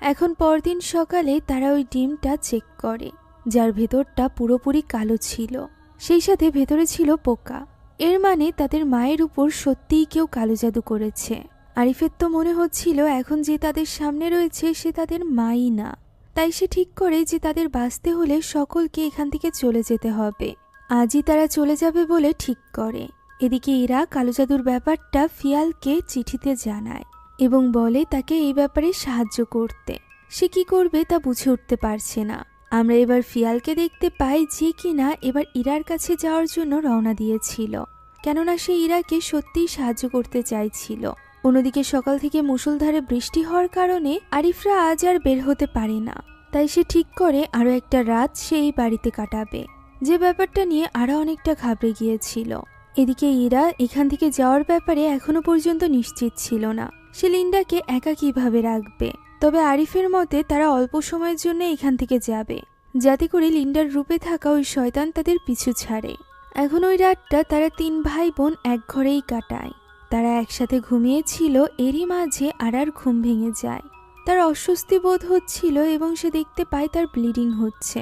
এখন পরদিন সকালে তারা ওই ডিমটা চেক করে, যার ভেতরটা পুরোপুরি কালো ছিল, সেই সাথে ভেতরে ছিল পোকা। এর মানে তাদের মায়ের উপর সত্যিই কেউ কালো জাদু করেছে। আরিফের তো মনে হচ্ছিল এখন যে তাদের সামনে রয়েছে সে তাদের মাই না। তাই সে ঠিক করে যে তাদের বাঁচতে হলে সকলকে এখান থেকে চলে যেতে হবে। আজই তারা চলে যাবে বলে ঠিক করে। এদিকে ইরা কালো জাদুর ব্যাপারটা ফিয়ালকে চিঠিতে জানায় এবং বলে তাকে এই ব্যাপারে সাহায্য করতে। সে কি করবে তা বুঝে উঠতে পারছে না। আমরা এবার ফিয়ালকে দেখতে পাই, যে কিনা এবার ইরার কাছে যাওয়ার জন্য রওনা দিয়েছিল, কেননা সে ইরাকে সত্যিই সাহায্য করতে চাইছিল। অন্যদিকে সকাল থেকে মুষলধারে বৃষ্টি হওয়ার কারণে আরিফরা আজ আর বের হতে পারে না। তাই সে ঠিক করে আরও একটা রাত সে এই বাড়িতে কাটাবে, যে ব্যাপারটা নিয়ে আরা অনেকটা ঘাবড়ে গিয়েছিল। এদিকে ইরা এখান থেকে যাওয়ার ব্যাপারে এখনো পর্যন্ত নিশ্চিত ছিল না সে লিন্ডাকে একা কিভাবে রাখবে। তবে আরিফের মতে তারা অল্প সময়ের জন্য এখান থেকে যাবে, যাতে করে লিন্ডার রূপে থাকা ওই শয়তান তাদের পিছু ছাড়ে। এখন ওই রাতটা তারা 3 ভাই বোন এক ঘরেই কাটায়। তারা একসাথে ঘুমিয়েছিল, এরই মাঝে আরার ঘুম ভেঙে যায়। তার অস্বস্তি বোধ হচ্ছিল এবং সে দেখতে পায় তার ব্লিডিং হচ্ছে,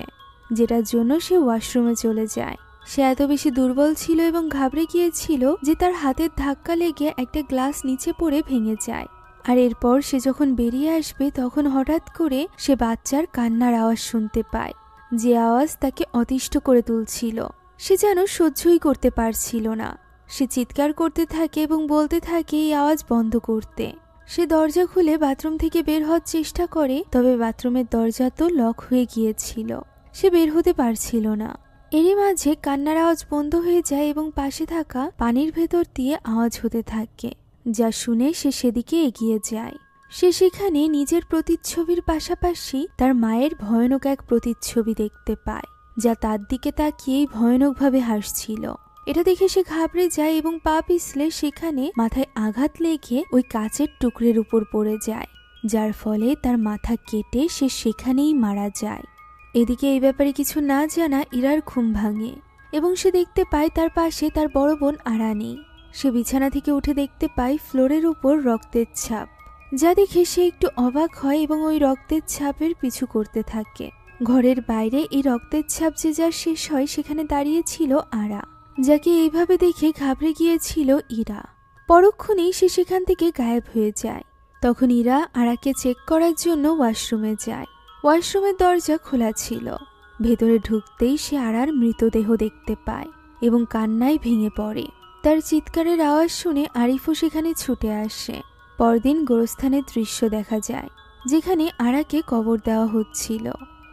যেটার জন্য সে ওয়াশরুমে চলে যায়। সে এত বেশি দুর্বল ছিল এবং ঘাবড়ে গিয়েছিল যে তার হাতের ধাক্কা লেগে একটা গ্লাস নিচে পড়ে ভেঙে যায়। আর এরপর সে যখন বেরিয়ে আসবে তখন হঠাৎ করে সে বাচ্চার কান্নার আওয়াজ শুনতে পায়, যে আওয়াজ তাকে অতিষ্ঠ করে তুলছিল। সে যেন সহ্যই করতে পারছিল না। সে চিৎকার করতে থাকে এবং বলতে থাকে এই আওয়াজ বন্ধ করতে। সে দরজা খুলে বাথরুম থেকে বের হওয়ার চেষ্টা করে, তবে বাথরুমের দরজা তো লক হয়ে গিয়েছিল, সে বের হতে পারছিল না। এরই মাঝে কান্নার আওয়াজ বন্ধ হয়ে যায় এবং পাশে থাকা পানির ভেতর দিয়ে আওয়াজ হতে থাকে, যা শুনে সে সেদিকে এগিয়ে যায়। সে সেখানে নিজের প্রতিচ্ছবির পাশাপাশি তার মায়ের ভয়ানক এক প্রতিচ্ছবি দেখতে পায়, যা তার দিকে তাকিয়েই ভয়ানকভাবে হাসছিল। এটা দেখে সে ঘাবড়ে যায় এবং পা পিছলে সেখানে মাথায় আঘাত লেগে ওই কাচের টুকরের উপর পড়ে যায়, যার ফলে তার মাথা কেটে সে সেখানেই মারা যায়। এদিকে এই ব্যাপারে কিছু না জানা ইরার ঘুম ভাঙে এবং সে দেখতে পায় তার পাশে তার বড় বোন আরা নেই। সে বিছানা থেকে উঠে দেখতে পায় ফ্লোরের উপর রক্তের ছাপ, যা দেখে সে একটু অবাক হয় এবং ওই রক্তের ছাপের পিছু করতে থাকে। ঘরের বাইরে এই রক্তের ছাপ যে যার শেষ হয় সেখানে দাঁড়িয়েছিল আরা, যাকে এইভাবে দেখে ঘাবড়ে গিয়েছিল ইরা। পরক্ষণেই সে সেখান থেকে গায়েব হয়ে যায়। তখন ইরা আরাকে চেক করার জন্য ওয়াশরুমে যায়। ওয়াশরুমের দরজা খোলা ছিল। ভেতরে ঢুকতেই সে আরার মৃতদেহ দেখতে পায় এবং কান্নায় ভেঙে পড়ে। তার চিৎকারের আওয়াজ শুনে আরিফও সেখানে ছুটে আসে। পরদিন গোরস্থানের দৃশ্য দেখা যায়, যেখানে আরাকে কবর দেওয়া হচ্ছিল।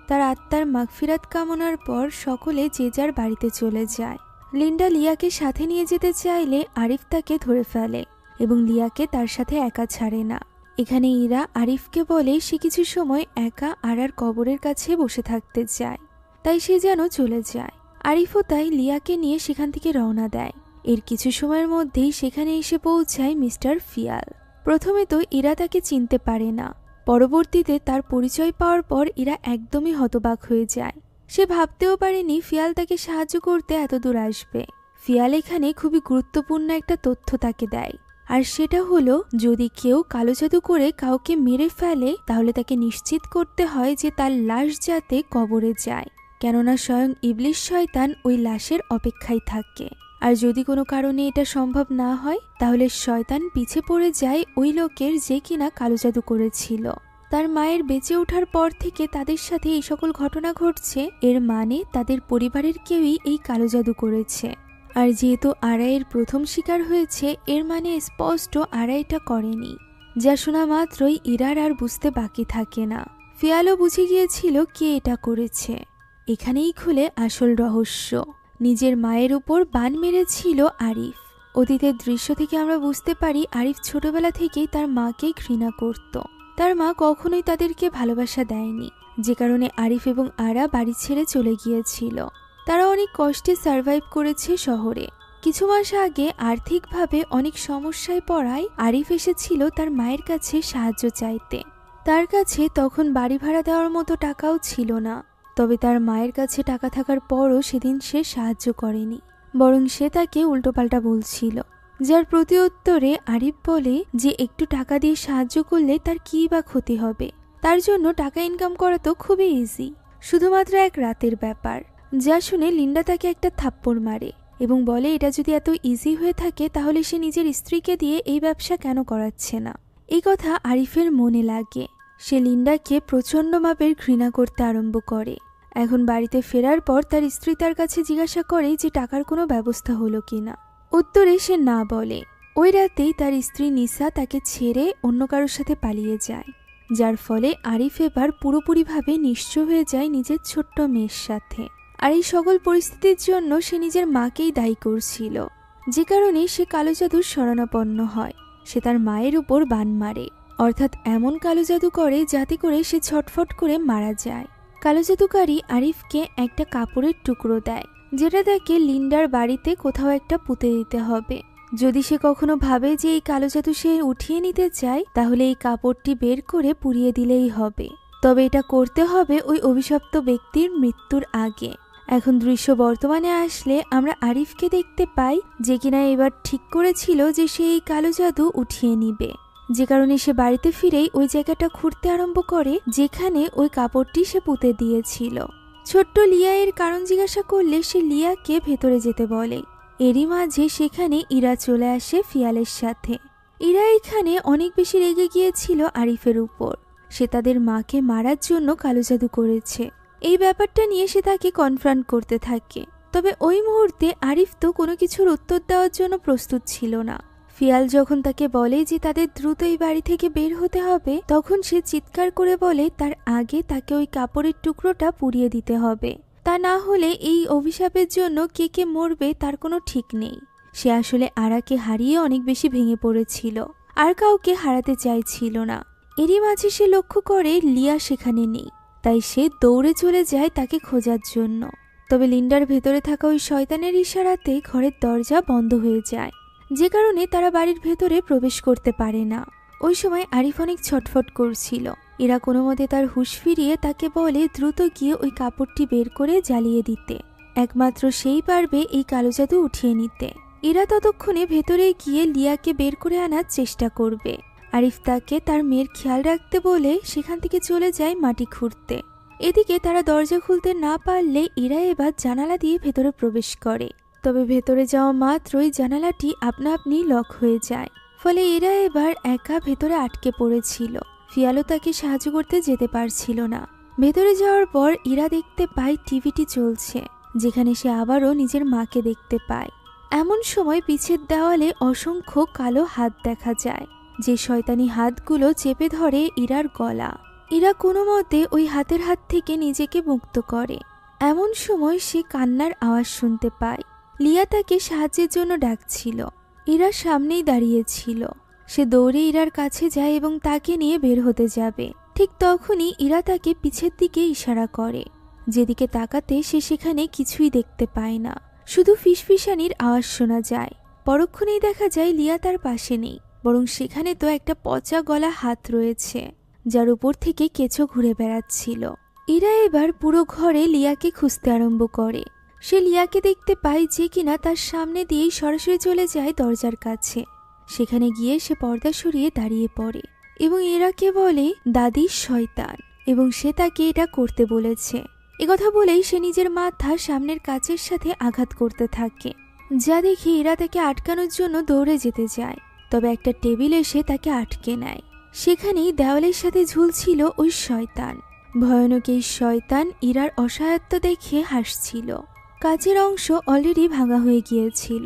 তার আত্মার মাগফিরাত কামনার পর সকলে যে যার বাড়িতে চলে যায়। লিন্ডা লিয়াকে সাথে নিয়ে যেতে চাইলে আরিফ তাকে ধরে ফেলে এবং লিয়াকে তার সাথে একা ছাড়ে না। এখানে ইরা আরিফকে বলে সে কিছু সময় একা আরার কবরের কাছে বসে থাকতে চায়, তাই সে যেন চলে যায়। আরিফও তাই লিয়াকে নিয়ে সেখান থেকে রওনা দেয়। এর কিছু সময়ের মধ্যেই সেখানে এসে পৌঁছায় মিস্টার ফিয়াল। প্রথমে তো ইরা তাকে চিনতে পারে না। পরবর্তীতে তার পরিচয় পাওয়ার পর ইরা একদমই হতবাক হয়ে যায়। সে ভাবতেও পারেনি ফিয়াল তাকে সাহায্য করতে এত দূর আসবে। ফিয়াল এখানে খুবই গুরুত্বপূর্ণ একটা তথ্য তাকে দেয়, আর সেটা হলো যদি কেউ কালো জাদু করে কাউকে মেরে ফেলে তাহলে তাকে নিশ্চিত করতে হয় যে তার লাশ যাতে কবরে যায়, কেননা স্বয়ং ইবলিশ শয়তান ওই লাশের অপেক্ষায় থাকে। আর যদি কোনো কারণে এটা সম্ভব না হয় তাহলে শয়তান পিছে পড়ে যায় ওই লোকের যে কিনা কালো জাদু করেছিল। তার মায়ের বেঁচে ওঠার পর থেকে তাদের সাথে এই সকল ঘটনা ঘটছে, এর মানে তাদের পরিবারের কেউই এই কালো জাদু করেছে। আর যেহেতু আরাইয়ের প্রথম শিকার হয়েছে, এর মানে স্পষ্ট আরাই এটা করেনি। যা শোনা মাত্রই ইরার আর বুঝতে বাকি থাকে না। ফিয়ালও বুঝে গিয়েছিল কে এটা করেছে। এখানেই খুলে আসল রহস্য। নিজের মায়ের উপর বান মেরেছিল আরিফ। অতীতের দৃশ্য থেকে আমরা বুঝতে পারি আরিফ ছোটবেলা থেকেই তার মাকে ঘৃণা করত। তার মা কখনোই তাদেরকে ভালোবাসা দেয়নি, যে কারণে আরিফ এবং আরা বাড়ি ছেড়ে চলে গিয়েছিল। তারা অনেক কষ্টে সার্ভাইভ করেছে শহরে। কিছু মাস আগে আর্থিকভাবে অনেক সমস্যায় পড়ায় আরিফ এসেছিল তার মায়ের কাছে সাহায্য চাইতে। তার কাছে তখন বাড়ি ভাড়া দেওয়ার মতো টাকাও ছিল না। তবে তার মায়ের কাছে টাকা থাকার পরও সেদিন সে সাহায্য করেনি, বরং সে তাকে উল্টোপাল্টা বলছিল। যার প্রতি উত্তরে আরিফ বলে যে একটু টাকা দিয়ে সাহায্য করলে তার কী বা ক্ষতি হবে, তার জন্য টাকা ইনকাম করা তো খুবই ইজি, শুধুমাত্র এক রাতের ব্যাপার। যা শুনে লিন্ডা তাকে একটা থাপ্পড় মারে এবং বলে এটা যদি এত ইজি হয়ে থাকে তাহলে সে নিজের স্ত্রীকে দিয়ে এই ব্যবসা কেন করাচ্ছে না। এই কথা আরিফের মনে লাগে। সে লিন্ডাকে প্রচণ্ড মাপের ঘৃণা করতে আরম্ভ করে। এখন বাড়িতে ফেরার পর তার স্ত্রী তার কাছে জিজ্ঞাসা করে যে টাকার কোনো ব্যবস্থা হলো কিনা। উত্তরে সে না বলে। ওই রাতেই তার স্ত্রী নিসা তাকে ছেড়ে অন্য কারোর সাথে পালিয়ে যায়, যার ফলে আরিফ এবার পুরোপুরিভাবে নিঃস্ব হয়ে যায় নিজের ছোট্ট মেয়ের সাথে। আর এই সকল পরিস্থিতির জন্য সে নিজের মাকেই দায়ী করছিল, যে কারণে সে কালো জাদুর শরণাপন্ন হয়। সে তার মায়ের উপর বান মারে অর্থাৎ এমন কালো জাদু করে যাতে করে সে ছটফট করে মারা যায়। কালো জাদুকারী আরিফকে একটা কাপড়ের টুকরো দেয়, যেটা তাকে লিন্ডার বাড়িতে কোথাও একটা পুঁতে দিতে হবে। যদি সে কখনো ভাবে যে এই কালো জাদু সে উঠিয়ে নিতে চায়, তাহলে এই কাপড়টি বের করে পুড়িয়ে দিলেই হবে। তবে এটা করতে হবে ওই অভিশপ্ত ব্যক্তির মৃত্যুর আগে। এখন দৃশ্য বর্তমানে আসলে আমরা আরিফকে দেখতে পাই, যে কিনা এবার ঠিক করেছিল যে সে এই কালো জাদু উঠিয়ে নিবে, যে কারণে সে বাড়িতে ফিরেই ওই জায়গাটা খুঁড়তে আরম্ভ করে যেখানে ওই কাপড়টি সে পুঁতে দিয়েছিল। ছোট্ট লিয়া এর কারণ জিজ্ঞাসা করলে সে লিয়াকে ভেতরে যেতে বলে। এরই মাঝে সেখানে ইরা চলে আসে ফিয়ালের সাথে। ইরা এখানে অনেক বেশি রেগে গিয়েছিল আরিফের উপর। সে তাদের মাকে মারার জন্য কালো জাদু করেছে, এই ব্যাপারটা নিয়ে সে তাকে কনফ্রন্ট করতে থাকে। তবে ওই মুহূর্তে আরিফ তো কোনো কিছুর উত্তর দেওয়ার জন্য প্রস্তুত ছিল না। ফিয়াল যখন তাকে বলে যে তাদের দ্রুত এই বাড়ি থেকে বের হতে হবে, তখন সে চিৎকার করে বলে তার আগে তাকে ওই কাপড়ের টুকরোটা পুড়িয়ে দিতে হবে, তা না হলে এই অভিশাপের জন্য কে কে মরবে তার কোনো ঠিক নেই। সে আসলে আরাকে হারিয়ে অনেক বেশি ভেঙে পড়েছিল, আর কাউকে হারাতে চাইছিল না। এরই মাঝে সে লক্ষ্য করে লিয়া সেখানে নেই, তাই সে দৌড়ে চলে যায় তাকে খোঁজার জন্য। তবে লিন্ডার ভেতরে থাকা ওই শয়তানের ইশারাতে ঘরের দরজা বন্ধ হয়ে যায়, যে কারণে তারা বাড়ির ভেতরে প্রবেশ করতে পারে না। ওই সময় আরিফ অনেক ছটফট করছিল। এরা কোনো মতে তার হুঁশ ফিরিয়ে তাকে বলে দ্রুত গিয়ে ওই কাপড়টি বের করে জ্বালিয়ে দিতে, একমাত্র সেই পারবে এই কালো জাদু উঠিয়ে নিতে। এরা ততক্ষণে ভেতরে গিয়ে লিয়াকে বের করে আনার চেষ্টা করবে। আরিফ তাকে তার মেয়ের খেয়াল রাখতে বলে সেখান থেকে চলে যায় মাটি খুঁড়তে। এদিকে তারা দরজা খুলতে না পারলে এরা এবার জানালা দিয়ে ভেতরে প্রবেশ করে। তবে ভেতরে যাওয়া মাত্রই জানালাটি আপনা আপনি লক হয়ে যায়, ফলে এরা এবার একা ভেতরে আটকে পড়েছিল। ফিয়ালও তাকে সাহায্য করতে যেতে পারছিল না। ভেতরে যাওয়ার পর ইরা দেখতে পায় টিভিটি চলছে, যেখানে সে আবারও নিজের মাকে দেখতে পায়। এমন সময় পিছের দেওয়ালে অসংখ্য কালো হাত দেখা যায়, যে শয়তানি হাতগুলো চেপে ধরে ইরার গলা। ইরা কোনো মতে ওই হাতের হাত থেকে নিজেকে মুক্ত করে। এমন সময় সে কান্নার আওয়াজ শুনতে পায়। লিয়া তাকে সাহায্যের জন্য ডাকছিল। ইরা সামনেই দাঁড়িয়েছিল। সে দৌড়ে ইরার কাছে যায় এবং তাকে নিয়ে বের হতে যাবে। ঠিক তখনই ইরা তাকে পিছের দিকে ইশারা করে। যেদিকে তাকাতে সে সেখানে কিছুই দেখতে পায় না, শুধু ফিসফিসানির আওয়াজ শোনা যায়। পরক্ষণেই দেখা যায় লিয়া তার পাশে নেই, বরং সেখানে তো একটা পচা গলা হাত রয়েছে, যার উপর থেকে কেঁচো ঘুরে বেড়াচ্ছিল। ইরা এবার পুরো ঘরে লিয়াকে খুঁজতে আরম্ভ করে। সে লিয়াকে দেখতে পায়, যে কিনা তার সামনে দিয়েই সরাসরি চলে যায় দরজার কাছে। সেখানে গিয়ে সে পর্দা সরিয়ে দাঁড়িয়ে পড়ে এবং ইরাকে বলে দাদির শয়তান, এবং সে তাকে এটা করতে বলেছে। একথা বলেই সে নিজের মাথা সামনের কাচের সাথে আঘাত করতে থাকে, যা দেখে ইরা তাকে আটকানোর জন্য দৌড়ে যেতে যায়। তবে একটা টেবিল এসে তাকে আটকে নেয়। সেখানেই দেওয়ালের সাথে ঝুলছিল ওই শয়তান। ভয়ানক এই শয়তান ইরার অসহায়ত্ব দেখে হাসছিল। কাচের অংশ অলরেডি ভাঙা হয়ে গিয়েছিল।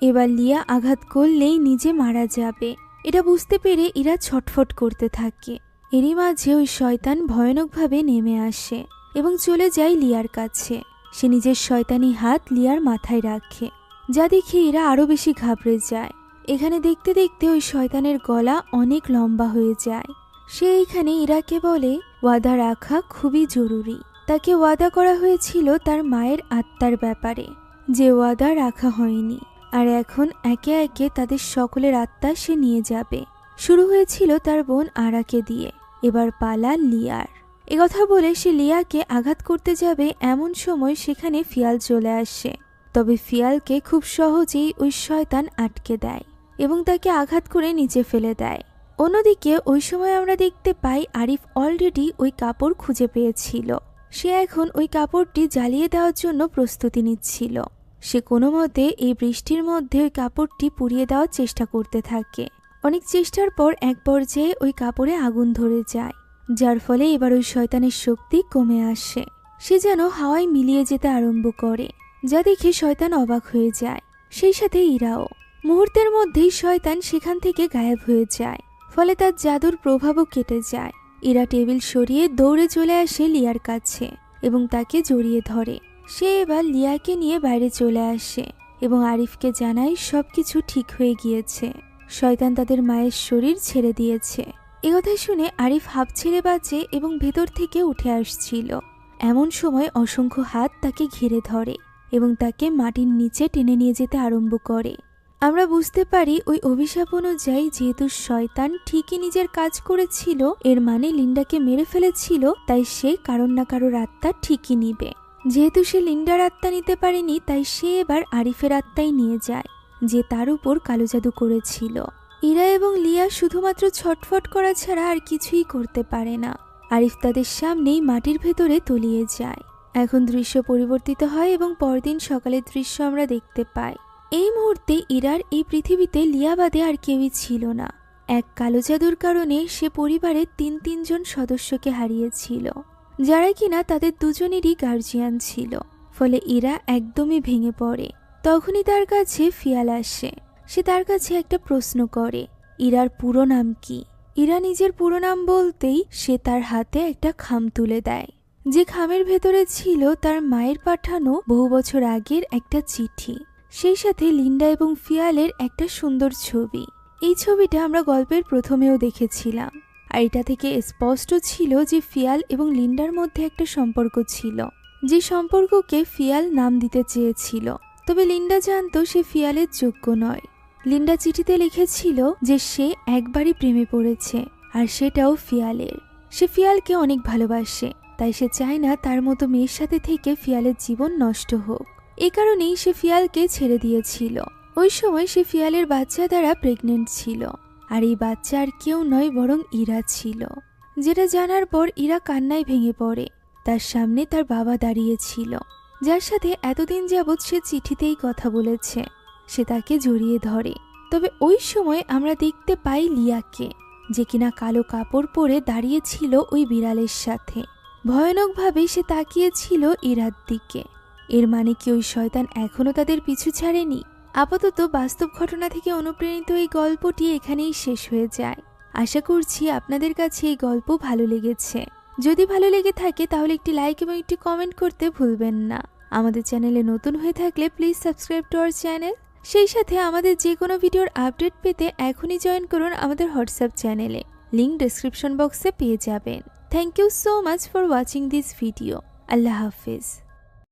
এবার লিয়া আঘাত করলেই নিজে মারা যাবে, এটা বুঝতে পেরে ইরা ছটফট করতে থাকে। এরই মাঝে ওই শয়তান ভয়ানকভাবে নেমে আসে এবং চলে যায় লিয়ার কাছে। সে নিজের শয়তানি হাত লিয়ার মাথায় রাখে, যা দেখে ইরা আরো বেশি ঘাবড়ে যায়। এখানে দেখতে দেখতে ওই শয়তানের গলা অনেক লম্বা হয়ে যায়। সে এখানে ইরাকে বলে ওয়াদা রাখা খুবই জরুরি। তাকে ওয়াদা করা হয়েছিল তার মায়ের আত্মার ব্যাপারে, যে ওয়াদা রাখা হয়নি, আর এখন একে একে তাদের সকলের আত্মা সে নিয়ে যাবে। শুরু হয়েছিল তার বোন আরাকে দিয়ে, এবার পালা লিয়ার। একথা বলে সে লিয়াকে আঘাত করতে যাবে, এমন সময় সেখানে ফিয়াল চলে আসে। তবে ফিয়ালকে খুব সহজেই ওই শয়তান আটকে দেয় এবং তাকে আঘাত করে নিচে ফেলে দেয়। অন্যদিকে ওই সময় আমরা দেখতে পাই আরিফ অলরেডি ওই কাপড় খুঁজে পেয়েছিল। সে এখন ওই কাপড়টি জ্বালিয়ে দেওয়ার জন্য প্রস্তুতি নিচ্ছিল। সে কোনো মতে এই বৃষ্টির মধ্যে ওই কাপড়টি পুড়িয়ে দেওয়ার চেষ্টা করতে থাকে। অনেক চেষ্টার পর এক পর্যায়ে ওই কাপড়ে আগুন ধরে যায়, যার ফলে এবার ওই শয়তানের শক্তি কমে আসে। সে যেন হাওয়ায় মিলিয়ে যেতে আরম্ভ করে, যা দেখে শয়তান অবাক হয়ে যায়, সেই সাথে ইরাও। মুহূর্তের মধ্যেই শয়তান সেখান থেকে গায়েব হয়ে যায়, ফলে তার জাদুর প্রভাবও কেটে যায়। ইরা টেবিল সরিয়ে দৌড়ে চলে আসে লিয়ার কাছে এবং তাকে জড়িয়ে ধরে। সে এবার লিয়াকে নিয়ে বাইরে চলে আসে এবং আরিফকে জানায় সবকিছু ঠিক হয়ে গিয়েছে। শয়তান তাদের মায়ের শরীর ছেড়ে দিয়েছে। একথা শুনে আরিফ হাঁপ ছেড়ে বাঁচে এবং ভেতর থেকে উঠে আসছিল। এমন সময় অসংখ্য হাত তাকে ঘিরে ধরে এবং তাকে মাটির নিচে টেনে নিয়ে যেতে আরম্ভ করে। আমরা বুঝতে পারি ওই অভিশাপ অনুযায়ী যেহেতু শয়তান ঠিকই নিজের কাজ করেছিল, এর মানে লিন্ডাকে মেরে ফেলেছিল, তাই সে কারোর না কারোর আত্মা ঠিকই নিবে। যেহেতু সে লিন্ডার আত্মা নিতে পারেনি, তাই সে এবার আরিফের আত্মাই নিয়ে যায়, যে তার উপর কালো জাদু করেছিল। ইরা এবং লিয়া শুধুমাত্র ছটফট করা ছাড়া আর কিছুই করতে পারে না। আরিফ তাদের সামনেই মাটির ভেতরে তলিয়ে যায়। এখন দৃশ্য পরিবর্তিত হয় এবং পরদিন সকালের দৃশ্য আমরা দেখতে পাই। এই মুহূর্তে ইরার এই পৃথিবীতে লিয়া বাদে আর কেউই ছিল না। এক কালো জাদুর কারণে সে পরিবারের তিনজন সদস্যকে হারিয়েছিল, যারা কিনা তাদের দুজনেরই গার্জিয়ান ছিল। ফলে ইরা একদমই ভেঙে পড়ে। তখনই তার কাছে ফিয়াল আসে। সে তার কাছে একটা প্রশ্ন করে, ইরার পুরো নাম কি? ইরা নিজের পুরো নাম বলতেই সে তার হাতে একটা খাম তুলে দেয়, যে খামের ভেতরে ছিল তার মায়ের পাঠানো বহু বছর আগের একটা চিঠি, সেই সাথে লিন্ডা এবং ফিয়ালের একটা সুন্দর ছবি। এই ছবিটা আমরা গল্পের প্রথমেও দেখেছিলাম, আর এটা থেকে স্পষ্ট ছিল যে ফিয়াল এবং লিন্ডার মধ্যে একটা সম্পর্ক ছিল, যে সম্পর্ককে ফিয়াল নাম দিতে চেয়েছিল। তবে লিন্ডা জানতো সে ফিয়ালের যোগ্য নয়। লিন্ডা চিঠিতে লিখেছিল যে সে একবারই প্রেমে পড়েছে, আর সেটাও ফিয়ালের। সে ফিয়ালকে অনেক ভালোবাসে, তাই সে চায় না তার মতো মেয়ের সাথে থেকে ফিয়ালের জীবন নষ্ট হোক। এ কারণেই সে ফিয়ালকে ছেড়ে দিয়েছিল। ওই সময় সে ফিয়ালের বাচ্চা দ্বারা প্রেগনেন্ট ছিল, আর এই বাচ্চা আর কেউ নয় বরং ইরা ছিল। যেটা জানার পর ইরা কান্নায় ভেঙে পড়ে। তার সামনে তার বাবা দাঁড়িয়েছিল, যার সাথে এতদিন যাবৎ সে চিঠিতেই কথা বলেছে। সে তাকে জড়িয়ে ধরে। তবে ওই সময় আমরা দেখতে পাই লিয়াকে, যে কিনা কালো কাপড় পরে দাঁড়িয়েছিল ওই বিড়ালের সাথে। ভয়ানকভাবে সে তাকিয়েছিল ইরার দিকে। এর মানে কি ওই শয়তান এখনো তাদের পিছু ছাড়েনি? আপাতত বাস্তব ঘটনা থেকে অনুপ্রাণিত এই গল্পটি এখানেই শেষ হয়ে যায়। আশা করছি আপনাদের কাছে এই গল্প ভালো লেগেছে। যদি ভালো লেগে থাকে তাহলে একটি লাইক এবং একটি কমেন্ট করতে ভুলবেন না। আমাদের চ্যানেলে নতুন হয়ে থাকলে please subscribe to our channel. সেই সাথে আমাদের যে কোনো ভিডিওর আপডেট পেতে এখনই জয়েন করুন আমাদের হোয়াটসঅ্যাপ চ্যানেলে। লিংক ডেসক্রিপশন বক্সে পেয়ে যাবেন। Thank you so much for watching this video. আল্লাহ হাফিজ।